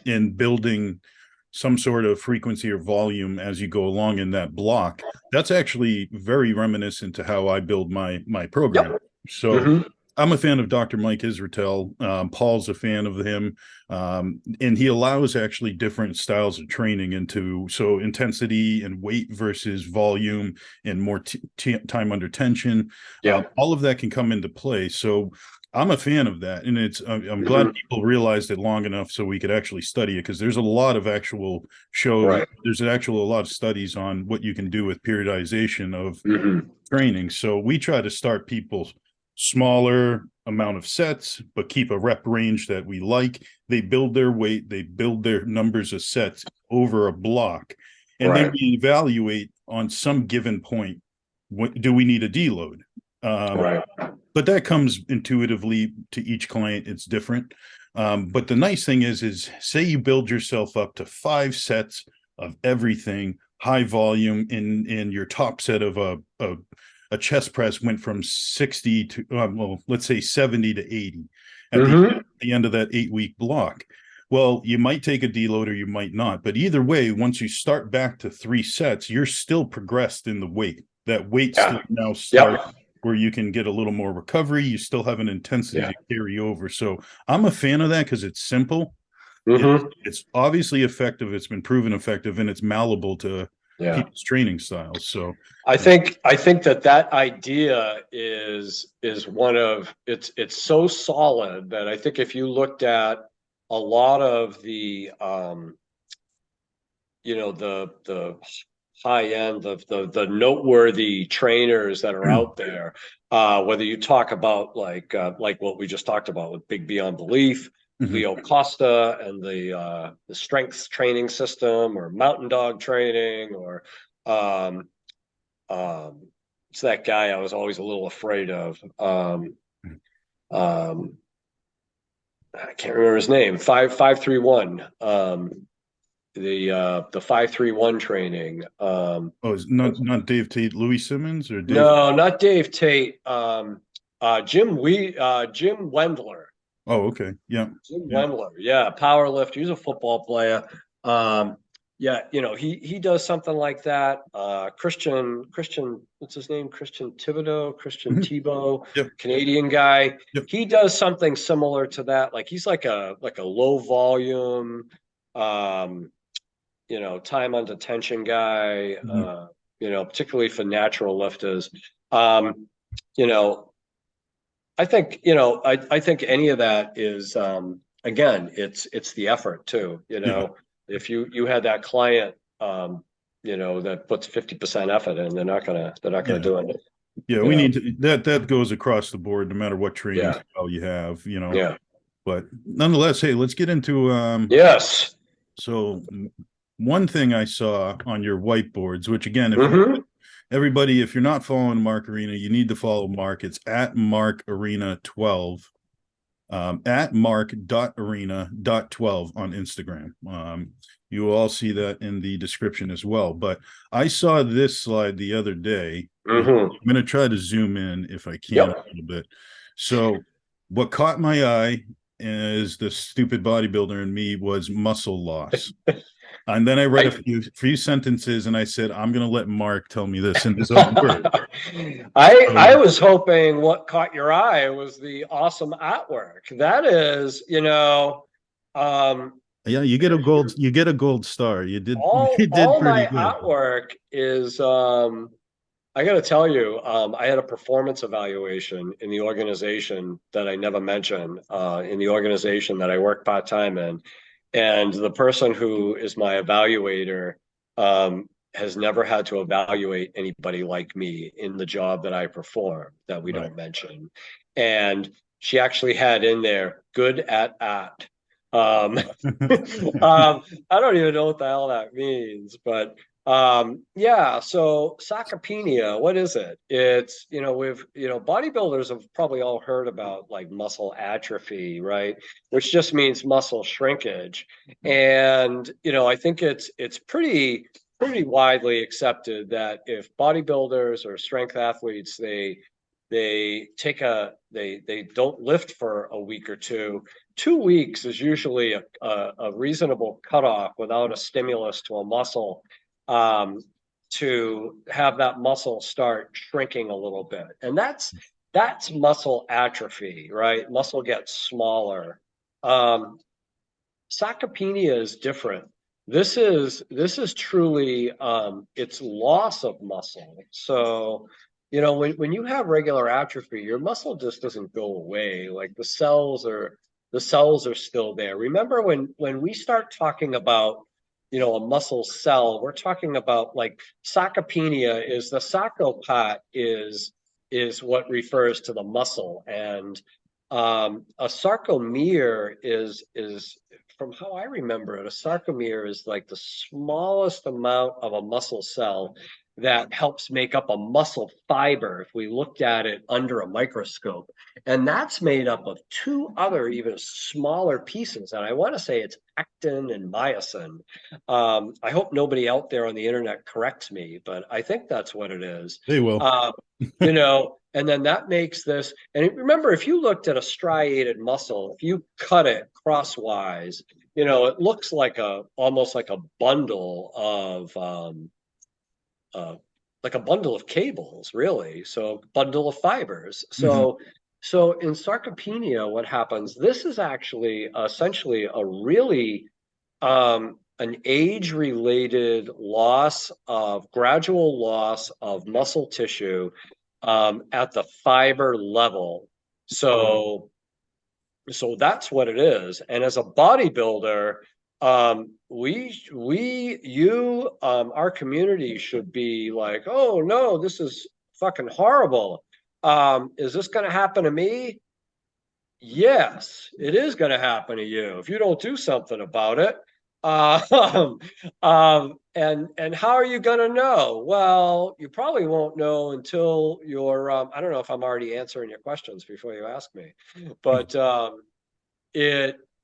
in building some sort of frequency or volume as you go along in that block. That's actually very reminiscent to how I build my program. Yep. So I'm a fan of Dr. Mike Israetel. Paul's a fan of him. And he allows actually different styles of training so intensity and weight versus volume and more time under tension. All of that can come into play. So I'm a fan of that. And I'm glad people realized it long enough so we could actually study it, because there's a lot of actual there's a lot of studies on what you can do with periodization of training. So we try to start people smaller amount of sets, but keep a rep range that we like. They build their weight, they build their numbers of sets over a block, and then we evaluate on some given point, do we need a deload? But that comes intuitively to each client. It's different. But the nice thing is say you build yourself up to 5 sets of everything, high volume, in your top set of a chest press went from 60 to, let's say 70 to 80 at the end of that 8-week block. Well, you might take a deload or you might not. But either way, once you start back to 3 sets, you're still progressed in the weight. That weight still now starts where you can get a little more recovery. You still have an intensity to carry over. So I'm a fan of that because it's simple. It's obviously effective. It's been proven effective, and it's malleable to people's training styles. So I think that idea is one of it's so solid that I think if you looked at a lot of the the high end of the noteworthy trainers that are out there, whether you talk about like what we just talked about with Big Beyond Belief, Leo Costa and the strength training system, or mountain dog training, or it's that guy I was always a little afraid of. I can't remember his name. 531. The 531 training. It's not Dave Tate, Louis Simmons, or Dave? No, not Dave Tate. Jim Wendler. Oh, okay. Yeah. Jim Wendler. Yeah, power lifter. He's a football player. He does something like that. Christian, what's his name? Christian Thibodeau, Canadian guy. He does something similar to that. Like he's like a low volume, time under tension guy, particularly for natural lifters. I think any of that is, again, it's the effort too, if you had that client, that puts 50% effort in, they're not gonna do it. Yeah, we need to, that goes across the board, no matter what training Yeah. style you have, you know. Yeah. But nonetheless, hey, let's get into Yes. so one thing I saw on your whiteboards, which again, if Mm-hmm. everybody, if you're not following Mark Arena, you need to follow Mark. It's at Mark Arena 12, at mark.arena.12 on Instagram. You will all see that in the description as well. But I saw this slide the other day. Mm-hmm. I'm going to try to zoom in if I can a little bit. So what caught my eye as the stupid bodybuilder in me was muscle loss. And then I read a few sentences and I said, I'm going to let Mark tell me this in his own words. I was hoping what caught your eye was the awesome artwork. That is, Yeah, you get a gold star. You did all pretty my good. artwork is I got to tell you, I had a performance evaluation in the organization that I never mentioned, in the organization that I work part-time in. And the person who is my evaluator has never had to evaluate anybody like me in the job that I perform that we don't mention. And she actually had in there good at art. I don't even know what the hell that means, but yeah, so sarcopenia, what is it? It's, bodybuilders have probably all heard about like muscle atrophy, right? Which just means muscle shrinkage. And, I think it's pretty widely accepted that if bodybuilders or strength athletes, they don't lift for a week or two. 2 weeks is usually a reasonable cutoff without a stimulus to a muscle, to have that muscle start shrinking a little bit. And that's muscle atrophy, right? Muscle gets smaller. Sarcopenia is different. This is truly it's loss of muscle. So, when you have regular atrophy, your muscle just doesn't go away. Like the cells are still there. Remember when we start talking about, a muscle cell, we're talking about like sarcopenia is the sarcopat is what refers to the muscle, and a sarcomere is from how I remember it, a sarcomere is like the smallest amount of a muscle cell that helps make up a muscle fiber if we looked at it under a microscope. And that's made up of two other even smaller pieces. And I want to say it's actin and myosin. I hope nobody out there on the internet corrects me, but I think that's what it is. They will. And then that makes this, and remember, if you looked at a striated muscle, if you cut it crosswise, it looks like almost like a bundle of cables, really. So bundle of fibers. So in sarcopenia, what happens, this is actually essentially a really an age-related gradual loss of muscle tissue at the fiber level. So that's what it is. And as a bodybuilder, our community should be like, oh no, this is fucking horrible. Is this going to happen to me? Yes, it is going to happen to you if you don't do something about it. And how are you going to know? Well, you probably won't know until you're, I don't know if I'm already answering your questions before you ask me, but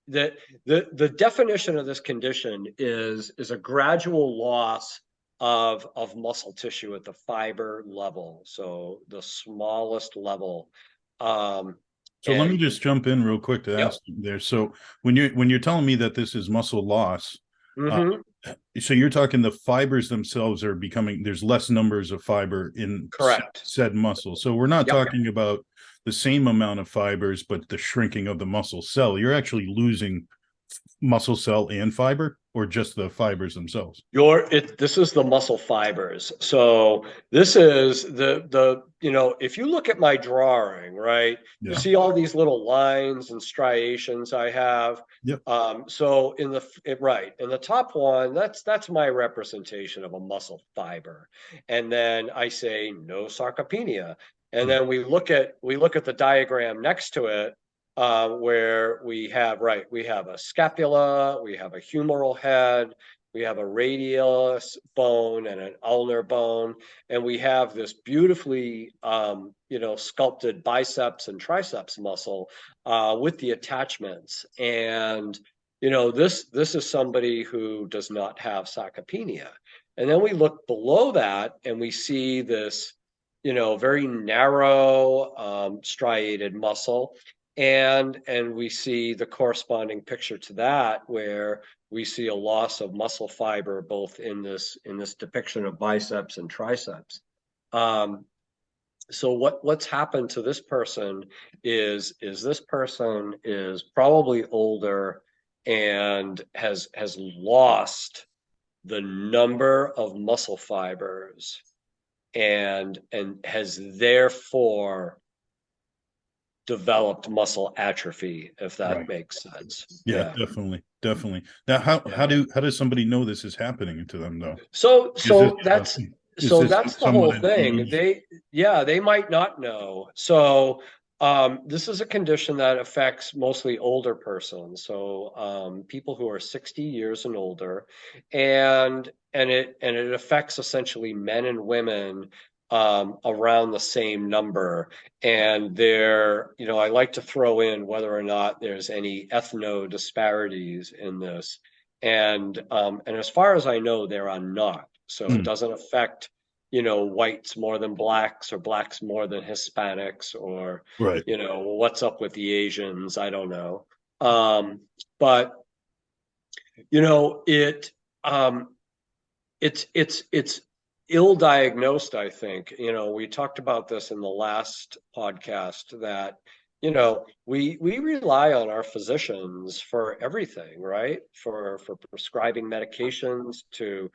the definition of this condition is a gradual loss of muscle tissue at the fiber level, so the smallest level. So let me just jump in real quick to ask you there. So when you're telling me that this is muscle loss, so you're talking the fibers themselves are becoming, there's less numbers of fiber in said muscle. So we're not talking about the same amount of fibers, but the shrinking of the muscle cell. You're actually losing muscle cell and fiber. or just the fibers themselves? This is the muscle fibers. So this is if you look at my drawing, right, you Yeah. see all these little lines and striations I have. Yep. So in the top one, that's my representation of a muscle fiber. And then I say no sarcopenia. And then we look at the diagram next to it, where we have a scapula, we have a humeral head, we have a radius bone and an ulnar bone, and we have this beautifully, sculpted biceps and triceps muscle with the attachments. And this is somebody who does not have sarcopenia. And then we look below that, and we see this, very narrow, striated muscle. And we see the corresponding picture to that, where we see a loss of muscle fiber both in this depiction of biceps and triceps. So what's happened to this person is this person is probably older and has lost the number of muscle fibers and has therefore developed muscle atrophy, if that makes sense. Yeah, definitely. Now, how does somebody know this is happening to them though? So that's the whole thing. They might not know. So this is a condition that affects mostly older persons. So people who are 60 years and older, and it affects essentially men and women around the same number. And I like to throw in whether or not there's any ethno disparities in this. And as far as I know, there are not. So it doesn't affect, whites more than blacks or blacks more than Hispanics, or, what's up with the Asians? I don't know. But it's ill-diagnosed, I think. We talked about this in the last podcast, that we rely on our physicians for everything, right? For prescribing medications, to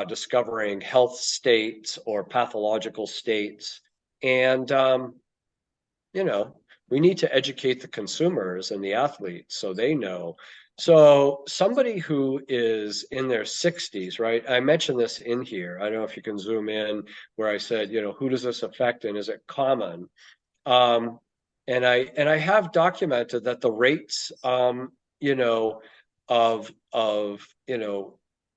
discovering health states or pathological states. And we need to educate the consumers and the athletes so they know. So somebody who is in their 60s, right? I mentioned this in here. I don't know if you can zoom in, where I said, who does this affect and is it common? And I have documented that the rates,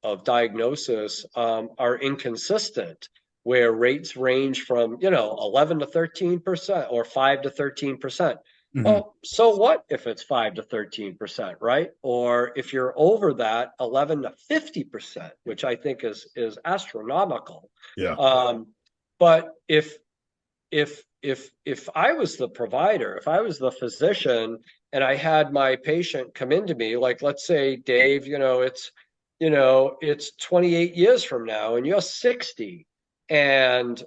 of diagnosis are inconsistent, where rates range from 11 to 13% or 5 to 13%. Well, so what if it's 5 to 13%, right? Or if you're over that, 11 to 50%, which I think is astronomical. Yeah. But if I was the provider, if I was the physician, and I had my patient come into me, like, let's say, Dave, it's 28 years from now and you're 60, and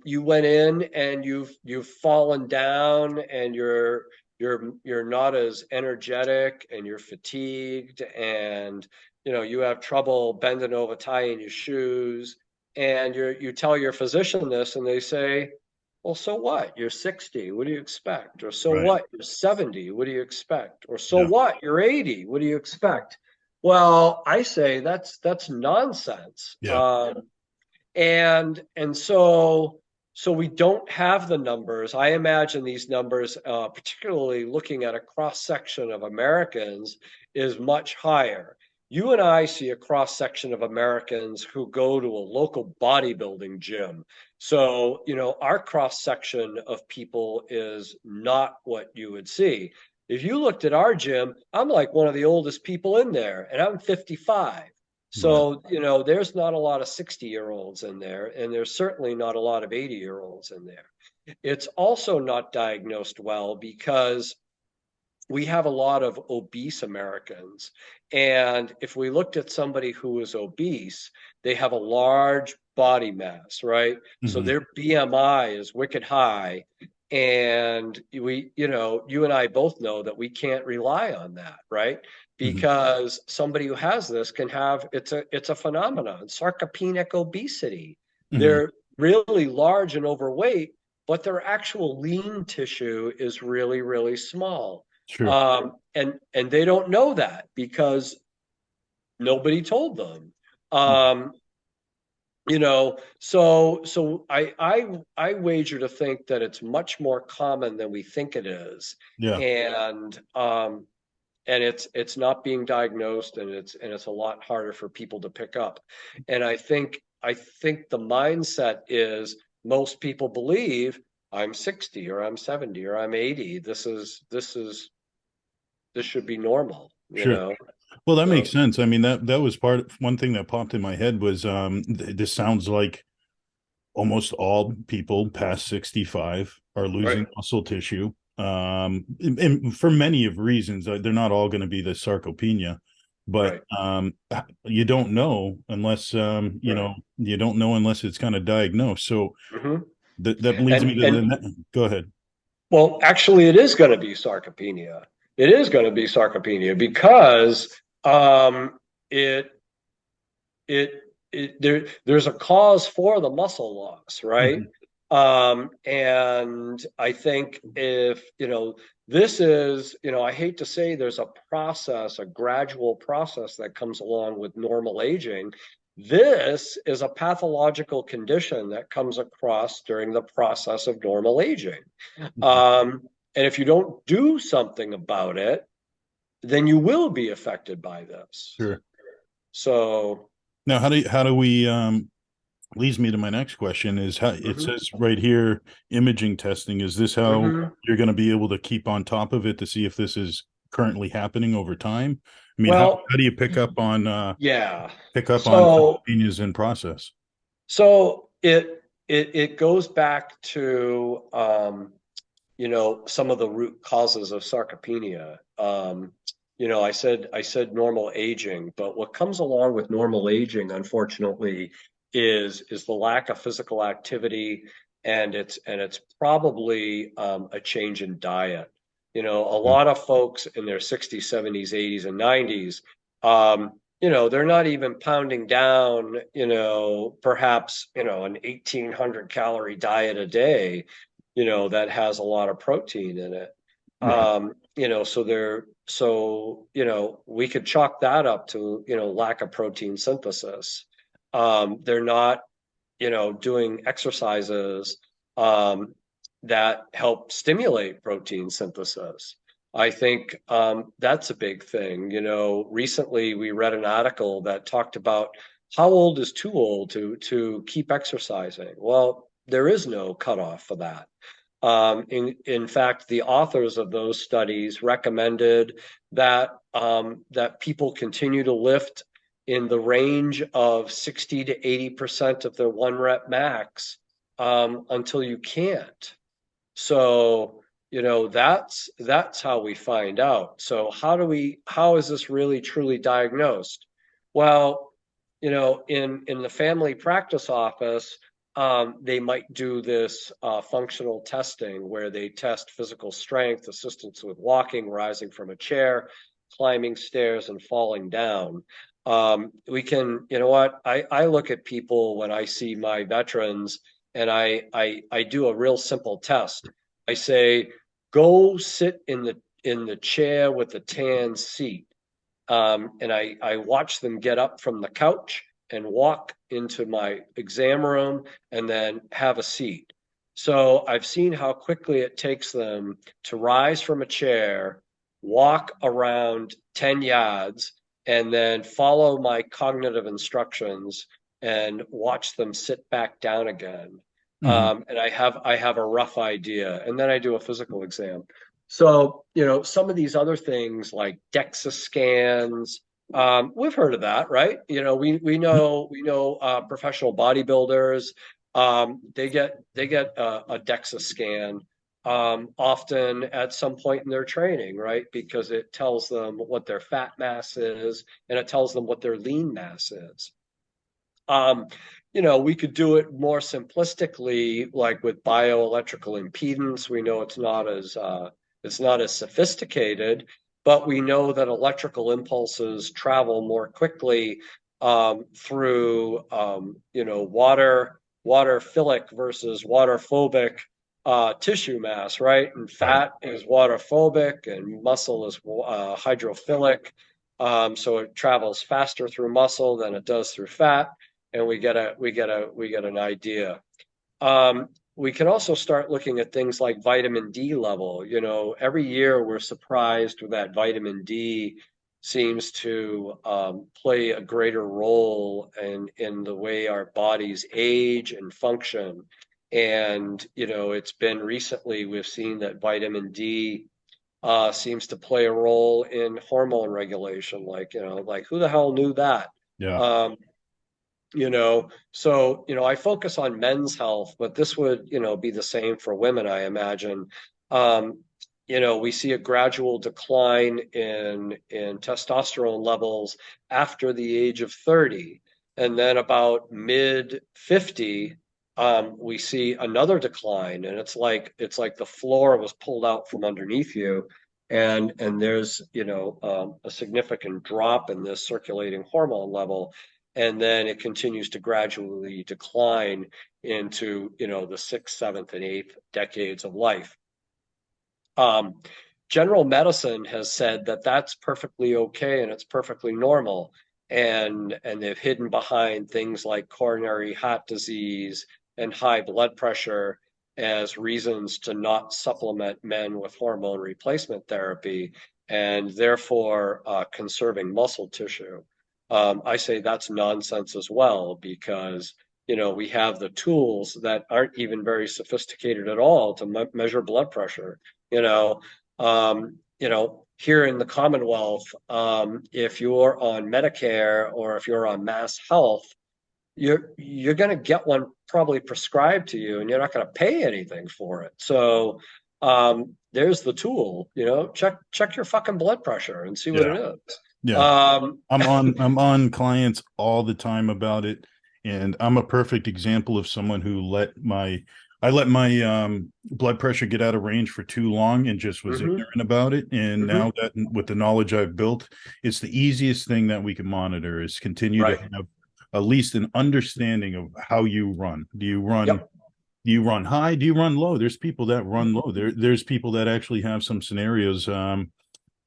you went in and you've fallen down, and you're not as energetic, and you're fatigued, and you have trouble bending over tying your shoes, and you tell your physician this, and they say, well, so what? You're 60. What do you expect? Or so what? You're 70. What do you expect? Or so what? You're 80. What do you expect? Well, I say that's nonsense. Yeah. And so we don't have the numbers. I imagine these numbers, particularly looking at a cross section of Americans, is much higher. You and I see a cross section of Americans who go to a local bodybuilding gym. So, our cross section of people is not what you would see. If you looked at our gym, I'm like one of the oldest people in there, and I'm 55. So, there's not a lot of 60-year-olds in there, and there's certainly not a lot of 80-year-olds in there. It's also not diagnosed well because we have a lot of obese Americans. And if we looked at somebody who is obese, they have a large body mass, right? So their BMI is wicked high. And you and I both know that we can't rely on that, right? because somebody who has this can have, it's a phenomenon, sarcopenic obesity. They're really large and overweight, but their actual lean tissue is really, really small. Sure. And they don't know that because nobody told them. You know, so I wager to think that it's much more common than we think it is. Yeah. And it's not being diagnosed, and it's a lot harder for people to pick up. And I think the mindset is most people believe I'm 60 or I'm 70 or I'm 80. This should be normal, you Sure. know. Well, that So, makes sense. I mean, that was one thing that popped in my head was this sounds like almost all people past 65 are losing right. muscle tissue. And for many of reasons, they're not all going to be the sarcopenia, but Right. you don't know unless you know, you don't know unless it's kind of diagnosed. So Hmm. that leads me to the go ahead. Well, actually, it is going to be sarcopenia. It is going to be sarcopenia because it there's a cause for the muscle loss, right? Mhm. And I think if, this is, I hate to say there's a process, a gradual process that comes along with normal aging. This is a pathological condition that comes across during the process of normal aging. And if you don't do something about it, then you will be affected by this. Sure. So, Now, how do we leads me to my next question is how it mhm, says right here, imaging testing. Is this how mhm. you're going to be able to keep on top of it to see if this is currently happening over time? I mean, Well, how do you yeah. pick up on So, sarcopenias in process? it goes back to some of the root causes of sarcopenia. I said normal aging, but what comes along with normal aging, unfortunately, is the lack of physical activity, and it's probably a change in diet. A Yeah. lot of folks in their 60s, 70s, 80s, and 90s, they're not even pounding down, perhaps, an 1,800 calorie diet a day, that has a lot of protein in it. Right. So we could chalk that up to, lack of protein synthesis. They're not, doing exercises that help stimulate protein synthesis. I think that's a big thing. Recently we read an article that talked about how old is too old to keep exercising. Well, there is no cutoff for that. In fact, the authors of those studies recommended that people continue to lift in the range of 60 to 80% of their one rep max until you can't. So, that's how we find out. So how is this really truly diagnosed? Well, in the family practice office, they might do this functional testing where they test physical strength, assistance with walking, rising from a chair, climbing stairs, and falling down. We can, I look at people when I see my veterans, and I do a real simple test. I say, go sit in the chair with the tan seat. And I watch them get up from the couch and walk into my exam room and then have a seat. So I've seen how quickly it takes them to rise from a chair, walk around 10 yards, and then follow my cognitive instructions and watch them sit back down again. Mhm. And I have a rough idea, and then I do a physical exam. So, some of these other things like DEXA scans, we've heard of that, right? We know professional bodybuilders, they get a DEXA scan often at some point in their training, right? Because it tells them what their fat mass is, and it tells them what their lean mass is. Um, we could do it more simplistically, like with bioelectrical impedance. We know it's not as sophisticated, but we know that electrical impulses travel more quickly through water-philic versus water-phobic tissue mass, right? And fat is water-phobic, and muscle is hydrophilic. So it travels faster through muscle than it does through fat, and we get an idea. We can also start looking at things like vitamin D level. Every year we're surprised that vitamin D seems to play a greater role in the way our bodies age and function. And, it's been recently we've seen that vitamin D seems to play a role in hormone regulation. Like who the hell knew that? Yeah. So I focus on men's health, but this would be the same for women, I imagine. We see a gradual decline in testosterone levels after the age of 30, and then about mid 50 we see another decline, and it's like the floor was pulled out from underneath you, and there's a significant drop in this circulating hormone level, and then it continues to gradually decline into the sixth, seventh, and eighth decades of life. General medicine has said that that's perfectly okay and it's perfectly normal, and they've hidden behind things like coronary heart disease and high blood pressure as reasons to not supplement men with hormone replacement therapy, and therefore conserving muscle tissue. I say that's nonsense as well, because we have the tools that aren't even very sophisticated at all to measure blood pressure. Here in the Commonwealth, if you're on Medicare or if you're on Mass Health, you're going to get one probably prescribed to you, and you're not going to pay anything for it. So there's the tool. Check your fucking blood pressure and see what it is. Yeah. I'm on clients all the time about it, and I'm a perfect example of someone who let my blood pressure get out of range for too long and just was ignorant about it. And now that with the knowledge I've built, it's the easiest thing that we can monitor is continue to have at least an understanding of how you run. Do you run do you run high? Do you run low? There's people that run low. There's people that actually have some scenarios.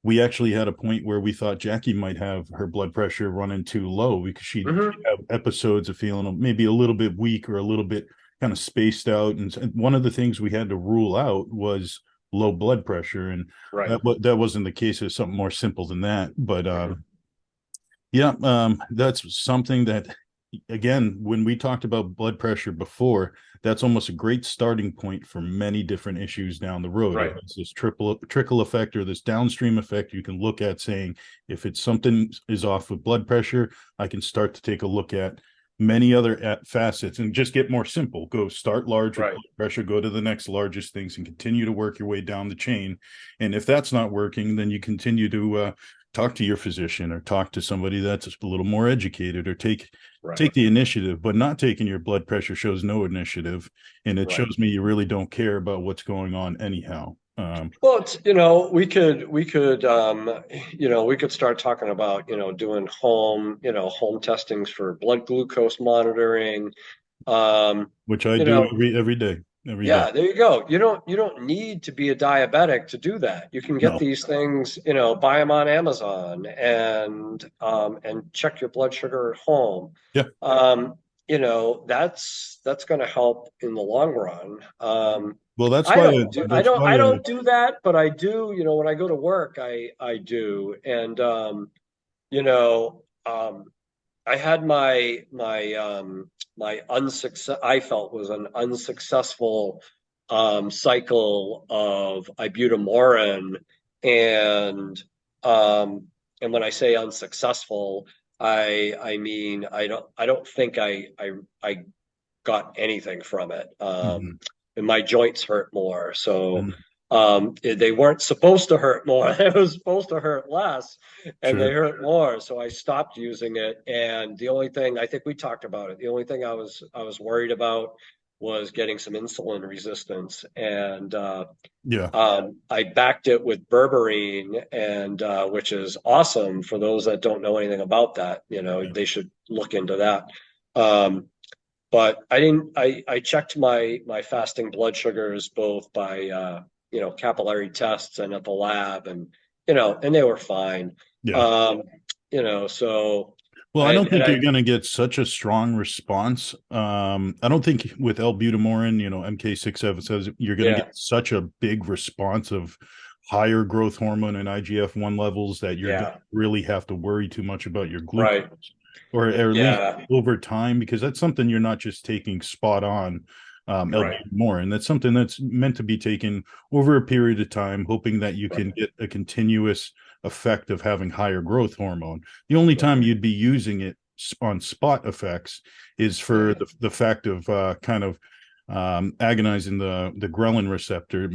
We actually had a point where we thought Jackie might have her blood pressure running too low because she'd have episodes of feeling maybe a little bit weak or a little bit kind of spaced out. And one of the things we had to rule out was low blood pressure. And that wasn't the case. It's something more simple than that. But that's something that, again, when we talked about blood pressure before, that's almost a great starting point for many different issues down the road. It has this trickle effect or this downstream effect you can look at, saying if it's something is off with blood pressure, I can start to take a look at many other facets and just get more simple. Go start large with blood pressure, go to the next largest things, and continue to work your way down the chain. And if that's not working, then you continue to talk to your physician or talk to somebody that's a little more educated, or take the initiative. But not taking your blood pressure shows no initiative, and it shows me you really don't care about what's going on anyhow. Well, it's, we could start talking about, doing home testings for blood glucose monitoring, which I do every day. There you go. You don't need to be a diabetic to do that. You can get these things, buy them on Amazon, and check your blood sugar at home. That's going to help in the long run. Well, that's I why I don't do that, but I do, when I go to work, I do. And I had my I felt was an unsuccessful cycle of ibutamoren, and when I say unsuccessful, I mean I don't think I got anything from it. And my joints hurt more. So they weren't supposed to hurt more. It was supposed to hurt less, and they hurt more. So I stopped using it. And the only thing, I think we talked about it, the only thing I was worried about was getting some insulin resistance, and Yeah. I backed it with berberine, and which is awesome for those that don't know anything about that. You know, Yeah. they should look into that. Um, but I didn't. I checked my fasting blood sugars both by capillary tests and at the lab, and and they were fine. Yeah. Um, so Well, I and don't and think I you're going to get such a strong response. I don't think with L-butamorin, MK6 says you're going to yeah get such a big response of higher growth hormone and IGF-1 levels that you're going to yeah really have to worry too much about your right glucose, or at least yeah over time, because that's something you're not just taking spot on. right L-butamorin, that's something that's meant to be taken over a period of time, hoping that you can right get a continuous effect of having higher growth hormone. The only right time you'd be using it on spot effects is for yeah the fact of kind of agonizing the ghrelin receptor.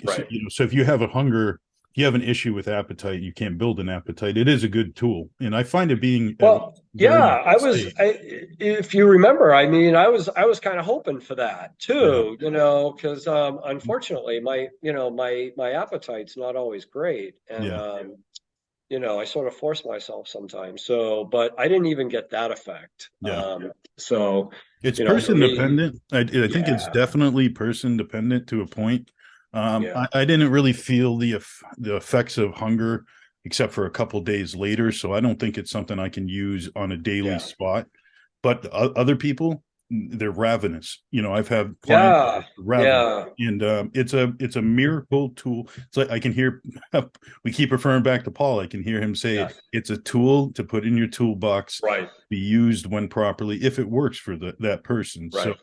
right. So if you have a hunger, you have an issue with appetite, you can't build an appetite. It is a good tool, and I find it being Well, yeah, very safe. if you remember, I mean, I was kind of hoping for that Yeah, too, because unfortunately my appetite's not always great, and yeah, I sort of force myself sometimes. So, but I didn't even get that effect. yeah. So, It's for person me, dependent. I think it's yeah, definitely person dependent to a point. yeah, I didn't really feel the effects of hunger except for a couple days later, so I don't think it's something I can use on a daily yeah, spot. But other people, they're ravenous. I've had clients that yeah, are ravenous, yeah, and it's a miracle tool. It's like I can hear we keep referring back to Paul. I can hear him say yes, it's a tool to put in your toolbox, right, be used when properly if it works for that person. So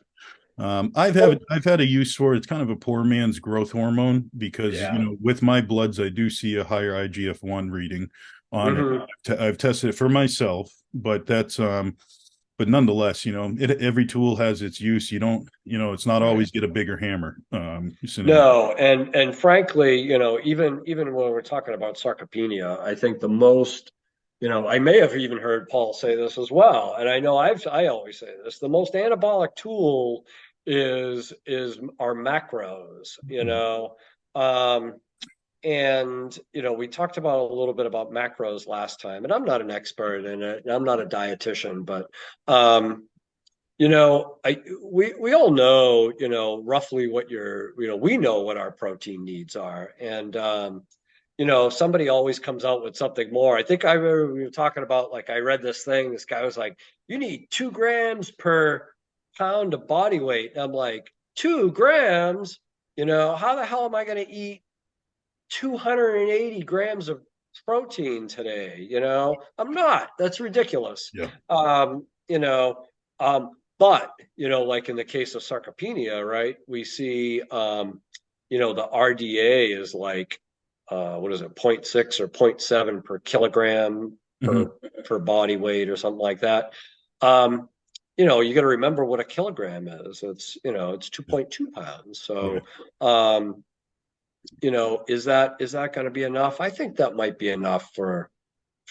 right. I've had a use for it. It's kind of a poor man's growth hormone because Yeah. with my bloods I do see a higher IGF-1 reading on it. Hmm. I've tested it for myself, but but nonetheless, every tool has its use. You don't, it's not Right. always get a bigger hammer. No, and frankly, even when we're talking about sarcopenia, I think the most, I may have even heard Paul say this as well, and I know I always say this, the most anabolic tool is our macros, Um, and we talked about a little bit about macros last time, and I'm not an expert in it, and I'm not a dietitian, but we all know, roughly what we know what our protein needs are. And, somebody always comes out with something more. I think I remember we were talking about, like, I read this thing, this guy was like, you need 2 grams per pound of body weight. And I'm like, 2 grams? How the hell am I going to eat 280 grams of protein today? I'm not. That's ridiculous. Yeah. Um, you know, but like in the case of sarcopenia, right? We see, the RDA is like, what is it, 0.6 or 0.7 per kilogram Mm-hmm. per body weight or something like that. You got to remember what a kilogram is. It's 2.2 pounds. So, um, is that going to be enough? I think that might be enough for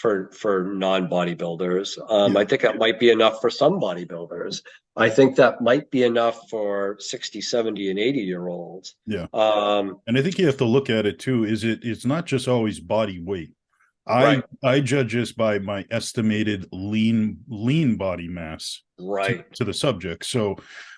non-bodybuilders. Yeah. I think that might be enough for some bodybuilders. I think that might be enough for 60, 70, and 80-year-olds. Yeah. Um, And I think you have to look at it too. It's not just always body weight. I right, I judge this by my estimated lean body mass right, to the subject. So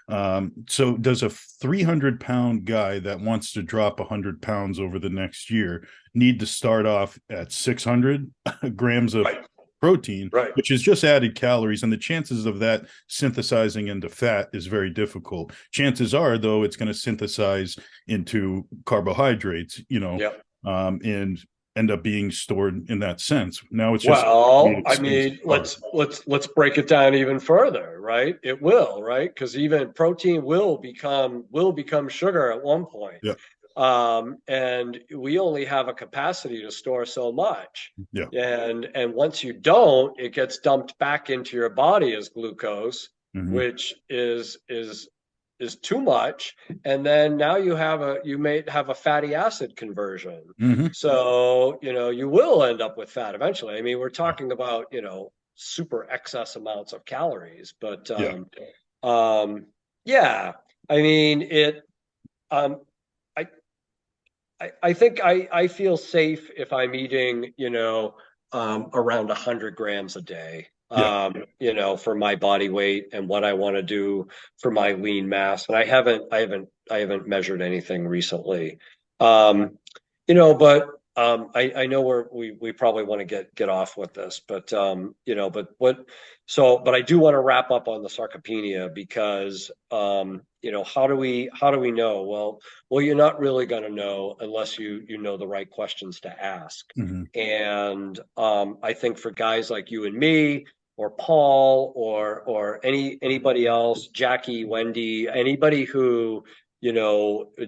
does a 300-pound guy that wants to drop 100 pounds over the next year need to start off at 600 grams of right, protein, right, which is just added calories, and the chances of that synthesizing into fat is very difficult. Chances are, though, it's going to synthesize into carbohydrates, yeah. and end up being stored in that sense. Now it's just the Well, I expensive mean, part. let's break it down even further, right? It will, right? Because even protein will become sugar at one point. Yeah, And we only have a capacity to store so much. yeah. And once you don't, it gets dumped back into your body as glucose, Hmm. which is too much. And then now you may have a fatty acid conversion. Hmm. So, you will end up with fat eventually. I mean, we're Yeah, talking about, super excess amounts of calories, but yeah. um, yeah. I mean, um, I, I think I feel safe if I'm eating, around 100 grams a day, Yeah. for my body weight and what I want to do for my lean mass. And I haven't measured anything recently. But I know we probably want to get off with this, but but I do want to wrap up on the sarcopenia because how do we know? Well, you're not really going to know unless you know the right questions to ask. Hmm. And I think for guys like you and me, or Paul, or anybody else, Jackie, Wendy, anybody who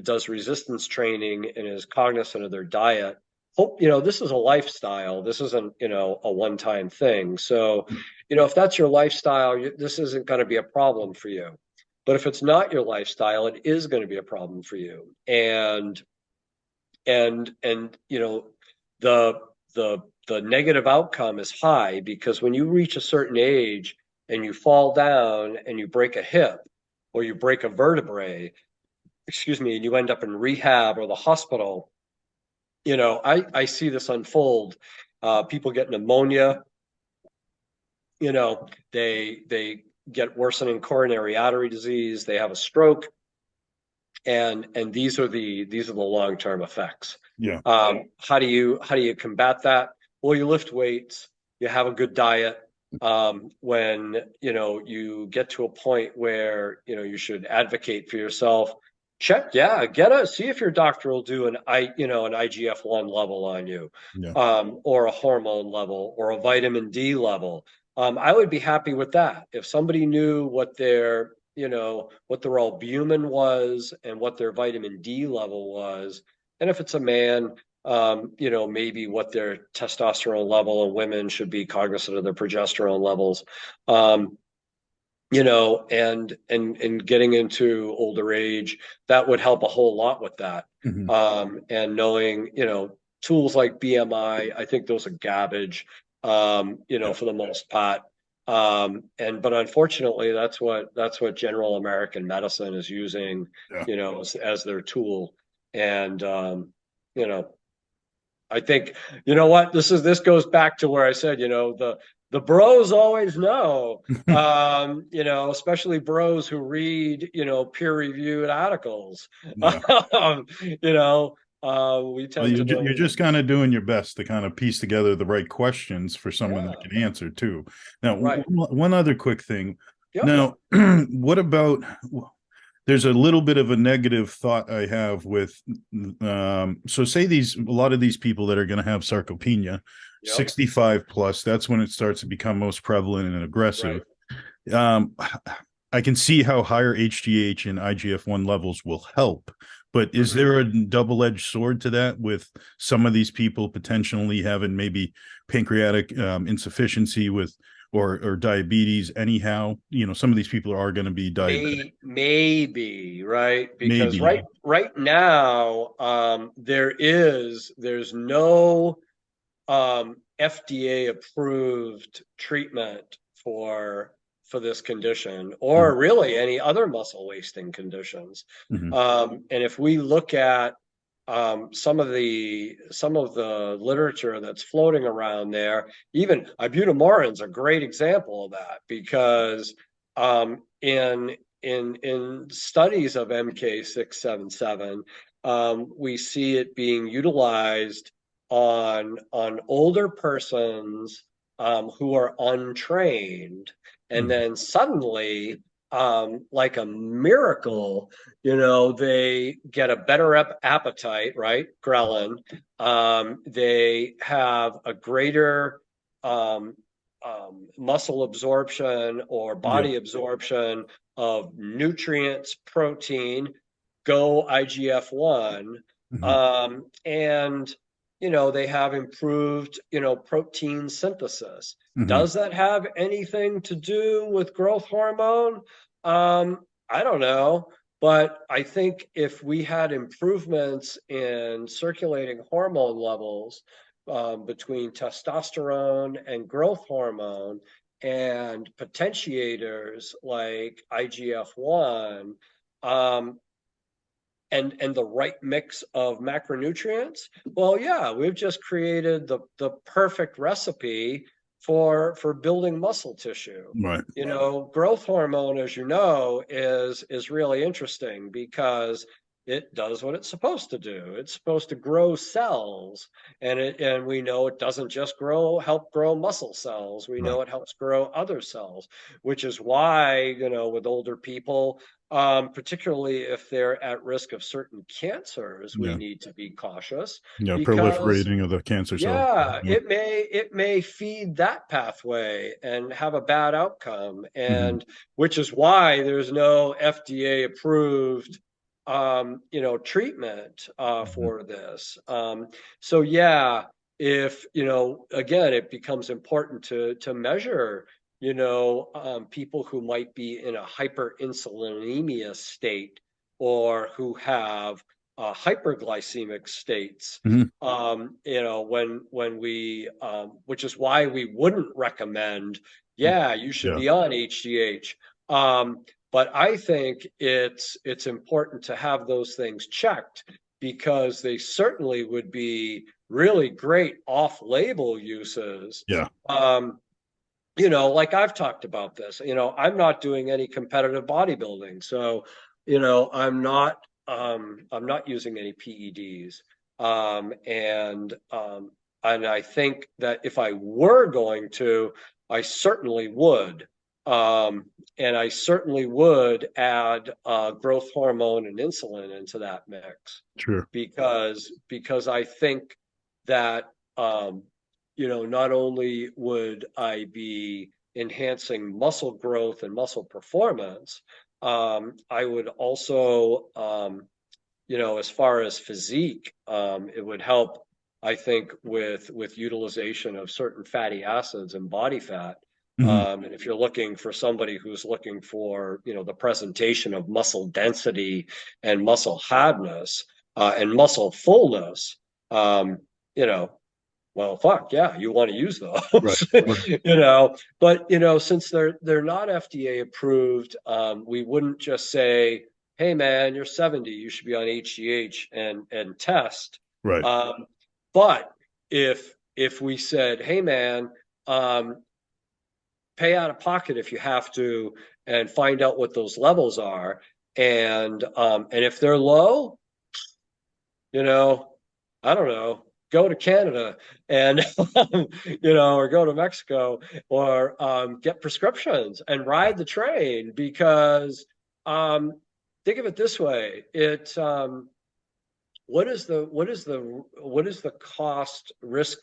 does resistance training and is cognizant of their diet. Hope, this is a lifestyle. This isn't, a one-time thing. So, if that's your lifestyle, this isn't going to be a problem for you. But if it's not your lifestyle, it is going to be a problem for you. And the the negative outcome is high because when you reach a certain age and you fall down and you break a hip or you break a vertebrae, excuse me, and you end up in rehab or the hospital, I see this unfold. People get pneumonia, they get worsening coronary artery disease, they have a stroke, and these are the long-term effects. Yeah. How do you combat that? Well, you lift weights, you have a good diet. When you get to a point where you should advocate for yourself, see if your doctor will do an IGF-1 level on you, Yeah. or a hormone level or a vitamin D level. I would be happy with that if somebody knew what their albumin was and what their vitamin D level was, and if it's a man, maybe what their testosterone level, and women should be cognizant of their progesterone levels. And getting into older age, that would help a whole lot with that. Hmm. And knowing, tools like BMI, I think those are garbage, Yeah. for the most part. But unfortunately, that's what general American medicine is using, Yeah. as their tool. And you know, I think, what, this goes back to where I said, the bros always know, especially bros who read, peer-reviewed articles. Yeah. You know, we Well, tend to know. you're just kind of doing your best to kind of piece together the right questions for someone that Yeah, can answer too. Now, right. one other quick thing. Yep. Now, what about? There's a little bit of a negative thought I have with. So, say a lot of these people that are going to have sarcopenia, Yep. 65 plus. That's when it starts to become most prevalent and aggressive. Right. Um, I can see how higher HGH and IGF-1 levels will help, but is Mhm. there a double-edged sword to that with some of these people potentially having maybe pancreatic insufficiency with or diabetes anyhow? Some of these people are going to be diabetic, Maybe, right? Because maybe. right now, there's no FDA approved treatment for this condition, or really any other muscle wasting conditions. Mm-hmm. And if we look at some of the literature that's floating around there, even ibutamorin's a great example of that, because in studies of MK677, we see it being utilized on older persons who are untrained, and Mm-hmm. then suddenly, like a miracle, they get a better appetite, right? Ghrelin. They have a greater um, muscle absorption or Yeah. body absorption of nutrients, protein, go IGF-1, Mm-hmm. and they have improved, protein synthesis. Mm-hmm. Does that have anything to do with growth hormone? I don't know. But I think if we had improvements in circulating hormone levels, between testosterone and growth hormone, and potentiators like IGF-1, and the right mix of macronutrients, well, yeah, we've just created the perfect recipe for building muscle tissue. Right. You know, growth hormone, as you know, is really interesting because it does what it's supposed to do. It's supposed to grow cells, and we know it doesn't just help grow muscle cells. We know Right. it helps grow other cells, which is why, you know, with older people, particularly if they're at risk of certain cancers, we Yeah. need to be cautious Yeah. because, Proliferating of the cancer cells. yeah, Yeah. it may feed that pathway and have a bad outcome, Hmm. and which is why there's no FDA approved you know, treatment Hmm. for this. So yeah, if, you know, again, it becomes important to measure, you know, people who might be in a hyperinsulinemia state or who have hyperglycemic states. Hmm. You know, when we, which is why we wouldn't recommend, yeah, you should Yeah. be on HGH. But I think it's important to have those things checked because they certainly would be really great off-label uses. Yeah. You know, like I've talked about this, you know, I'm not doing any competitive bodybuilding. So, you know, I'm not using any PEDs. And I think that if I were going to, I certainly would. And I certainly would add growth hormone and insulin into that mix Sure. because I think that you know, not only would I be enhancing muscle growth and muscle performance, I would also, you know, as far as physique, it would help, I think, with utilization of certain fatty acids and body fat. Hmm. And if you're looking for somebody who's looking for, you know, the presentation of muscle density and muscle hardness and muscle fullness, you know, well, fuck yeah, you want to use Right. those, you know. But you know, since they're not FDA approved, we wouldn't just say, "Hey, man, you're 70, you should be on HGH and test." Right. Um, but if we said, "Hey, man, um, pay out of pocket if you have to, and find out what those levels are," and if they're low, you know, I don't know, go to Canada and, you know, or go to Mexico or get prescriptions and ride the train because um, think of it this way. What is the cost risk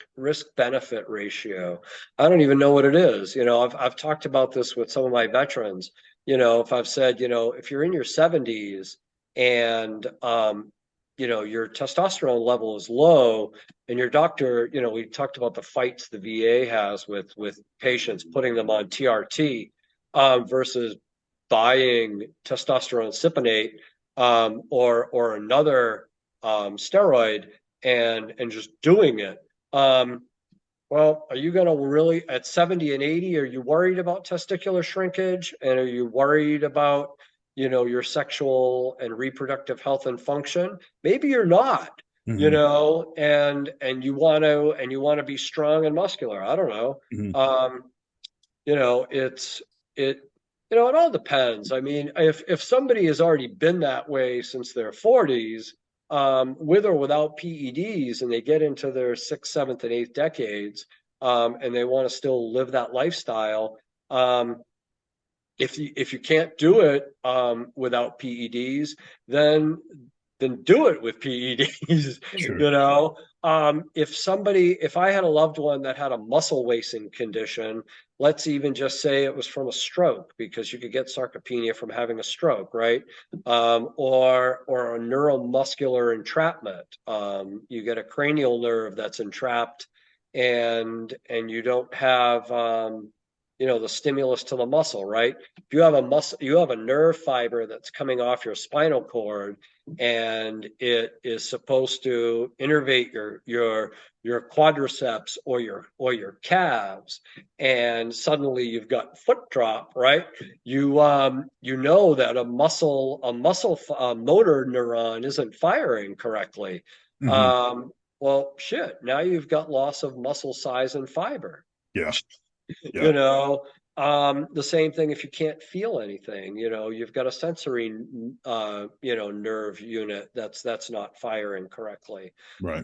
benefit ratio? I don't even know what it is. You know, I've talked about this with some of my veterans. You know, if I've said, you know, if you're in your 70s and you know, your testosterone level is low and your doctor, you know, we talked about the fights the VA has with patients putting them on TRT versus buying testosterone cypionate or another steroid and just doing it. Well, are you going to really at 70 and 80? Are you worried about testicular shrinkage, and are you worried about, you know, your sexual and reproductive health and function? Maybe you're not, you Hmm. know, and you want to be strong and muscular. I don't know. Hmm. Um, you know, it you know, it all depends. I mean, if somebody has already been that way since their 40s, with or without PEDs, and they get into their sixth, seventh, and eighth decades, and they want to still live that lifestyle, if you can't do it without PEDs, then do it with PEDs. Sure. You know, if I had a loved one that had a muscle wasting condition, let's even just say it was from a stroke, because you could get sarcopenia from having a stroke, right? Or a neuromuscular entrapment. You get a cranial nerve that's entrapped, and you don't have the stimulus to the muscle, right? If you have a muscle, you have a nerve fiber that's coming off your spinal cord, and it is supposed to innervate your quadriceps or your calves, and suddenly you've got foot drop, right? You know that a muscle motor neuron isn't firing correctly. Well, shit, now you've got loss of muscle size and fiber. Yeah. You know, the same thing if you can't feel anything, you've got a sensory, nerve unit that's not firing correctly. Right.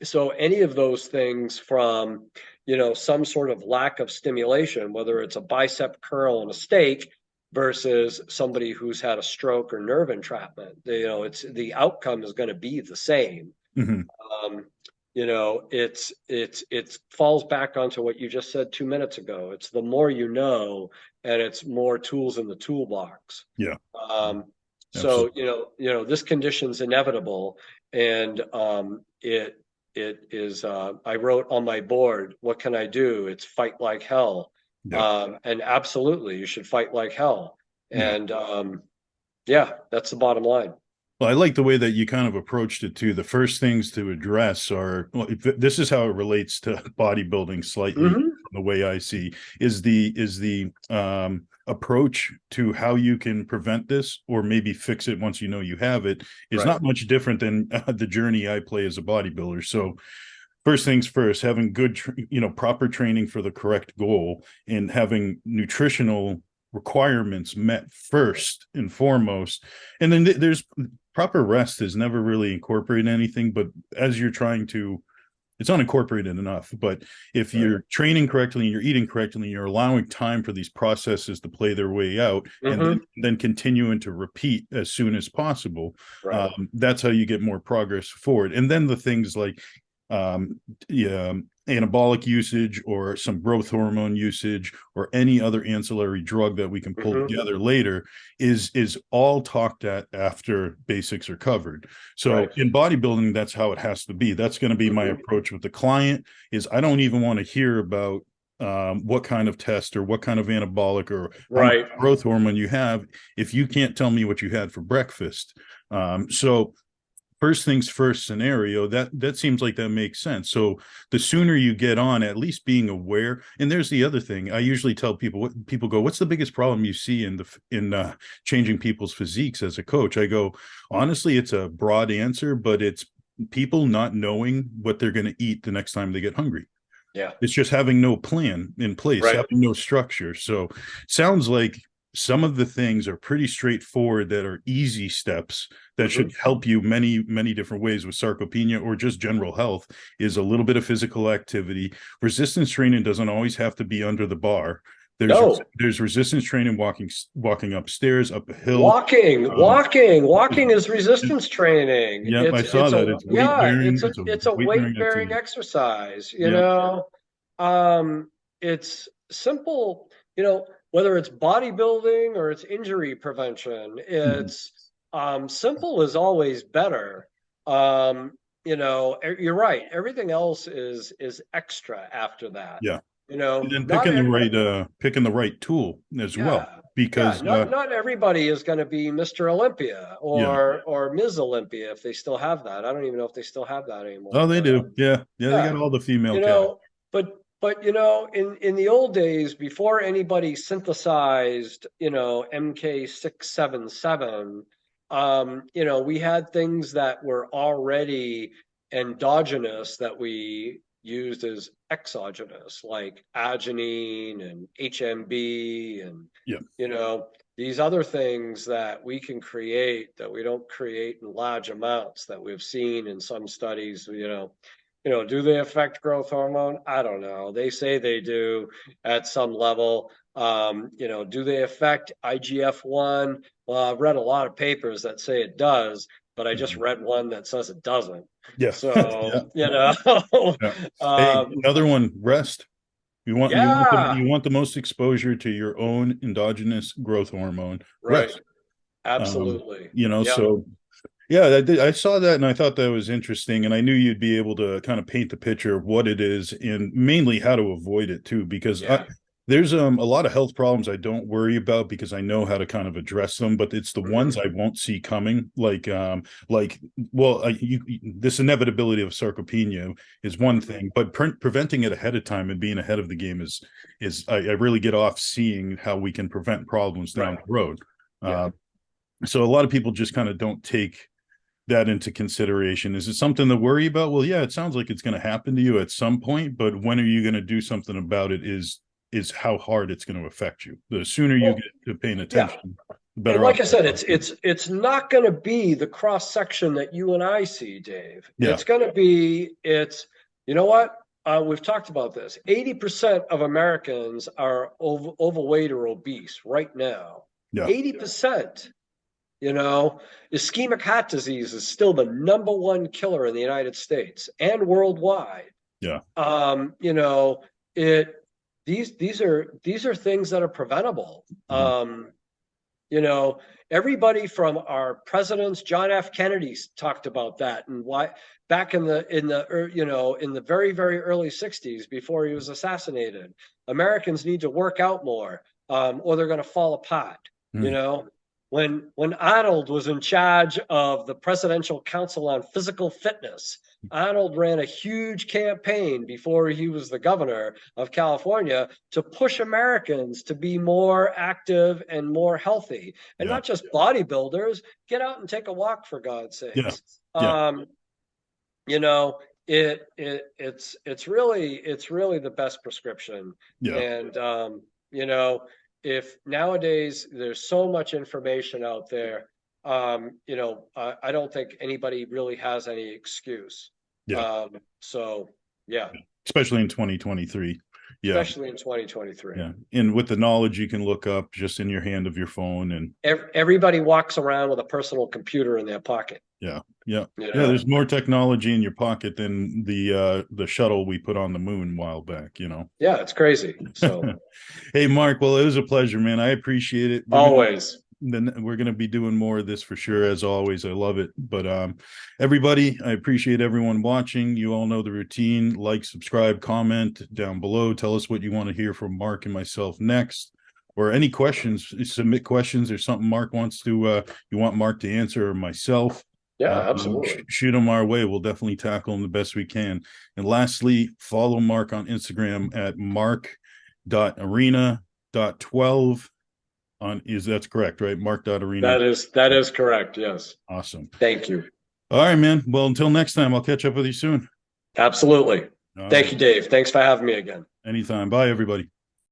So any of those things from, some sort of lack of stimulation, whether it's a bicep curl and a steak versus somebody who's had a stroke or nerve entrapment, it's the outcome is going to be the same. It falls back onto what you just said 2 minutes ago. It's the more you know, and it's more tools in the toolbox. Yeah. So, this condition's inevitable, and it is, I wrote on my board, what can I do? It's fight like hell. Yeah. And absolutely, you should fight like hell. And that's the bottom line. Well, I like the way that you kind of approached it too. The first things to address are, well, this is how it relates to bodybuilding slightly, from the way I see, is the approach to how you can prevent this or maybe fix it once you know you have it is not much different than the journey I play as a bodybuilder. So first things first, having good, proper training for the correct goal, and having nutritional requirements met first and foremost. And then there's proper rest is never really incorporated in anything, but as you're trying to, it's unincorporated enough. But if you're training correctly and you're eating correctly and you're allowing time for these processes to play their way out, and then continuing to repeat as soon as possible, that's how you get more progress forward. And then the things like anabolic usage or some growth hormone usage or any other ancillary drug that we can pull together later is all talked at after basics are covered. So in bodybuilding, that's how it has to be. That's going to be my approach with the client. Is I don't even want to hear about what kind of test or what kind of anabolic or growth hormone you have if you can't tell me what you had for breakfast. So first things first scenario, that seems like that makes sense. So the sooner you get on, at least being aware. And there's the other thing. I usually tell people, what's the biggest problem you see in changing people's physiques as a coach? I go, honestly, it's a broad answer, but it's people not knowing what they're going to eat the next time they get hungry. Yeah. It's just having no plan in place, having no structure. So sounds like some of the things are pretty straightforward that are easy steps that should help you many, many different ways with sarcopenia or just general health. Is a little bit of physical activity. Resistance training doesn't always have to be under the bar. There's resistance training, walking upstairs, up a hill. Walking is resistance training. Yeah, I saw that. It's a weight bearing exercise. It's simple. Whether it's bodybuilding or it's injury prevention, it's simple is always better. You're right. Everything else is extra after that. Yeah. And then picking the right tool as well, because not everybody is going to be Mr. Olympia or Ms. Olympia if they still have that. I don't even know if they still have that anymore. Oh, they do. Yeah. They got all the female. But in the old days, before anybody synthesized, MK677, we had things that were already endogenous that we used as exogenous, like arginine and HMB and these other things that we can create that we don't create in large amounts that we've seen in some studies. Do they affect growth hormone? I don't know. They say they do at some level. Do they affect IGF-1? Well, I've read a lot of papers that say it does, but I just read one that says it doesn't. Yeah. So, Hey, another one, rest. You want the most exposure to your own endogenous growth hormone. Right. Rest. Absolutely. So yeah, I saw that and I thought that was interesting, and I knew you'd be able to kind of paint the picture of what it is and mainly how to avoid it too, because There's a lot of health problems I don't worry about because I know how to kind of address them, but it's the ones I won't see coming. This inevitability of sarcopenia is one thing, but preventing it ahead of time and being ahead of the game is I really get off seeing how we can prevent problems down the road. So a lot of people just kind of don't take that into consideration. Is it something to worry about? Well, yeah, it sounds like it's going to happen to you at some point, but when are you going to do something about it is how hard it's going to affect you. The sooner you get to paying attention, the better. And like I said, it's not going to be the cross section that you and I see, Dave. It's going to be, you know what? We've talked about this. 80% of Americans are overweight or obese right now. 80%. You know, ischemic heart disease is still the #1 killer in the United States and worldwide. You know, these are things that are preventable. You know, everybody from our presidents, John F. Kennedy talked about that, and why back in the very, very early 60s before he was assassinated, Americans need to work out more, or they're going to fall apart. You know, when Arnold was in charge of the Presidential Council on Physical Fitness, Arnold ran a huge campaign before he was the governor of California to push Americans to be more active and more healthy, and not just bodybuilders. Get out and take a walk, for God's sakes. You know, it's really the best prescription. And you know, if nowadays there's so much information out there, you know, I don't think anybody really has any excuse. So especially in 2023. Especially in 2023. And with the knowledge you can look up just in your hand of your phone, and everybody walks around with a personal computer in their pocket. There's more technology in your pocket than the shuttle we put on the moon a while back, you know. It's crazy. So hey, Mark, well, it was a pleasure, man. I appreciate it. We're going to be doing more of this for sure, as always. I love it. But everybody, I appreciate everyone watching. You all know the routine. Like, subscribe, comment down below. Tell us what you want to hear from Mark and myself next, or any questions. Submit questions or something Mark wants to you want Mark to answer, or myself. Absolutely. Shoot them our way. We'll definitely tackle them the best we can. And lastly, follow Mark on Instagram at mark.arena.12. That's correct, right? Mark.arena. That is correct. Yes. Awesome. Thank you. All right, man. Well, until next time, I'll catch up with you soon. Absolutely. Thank you, Dave. Thanks for having me again. Anytime. Bye, everybody.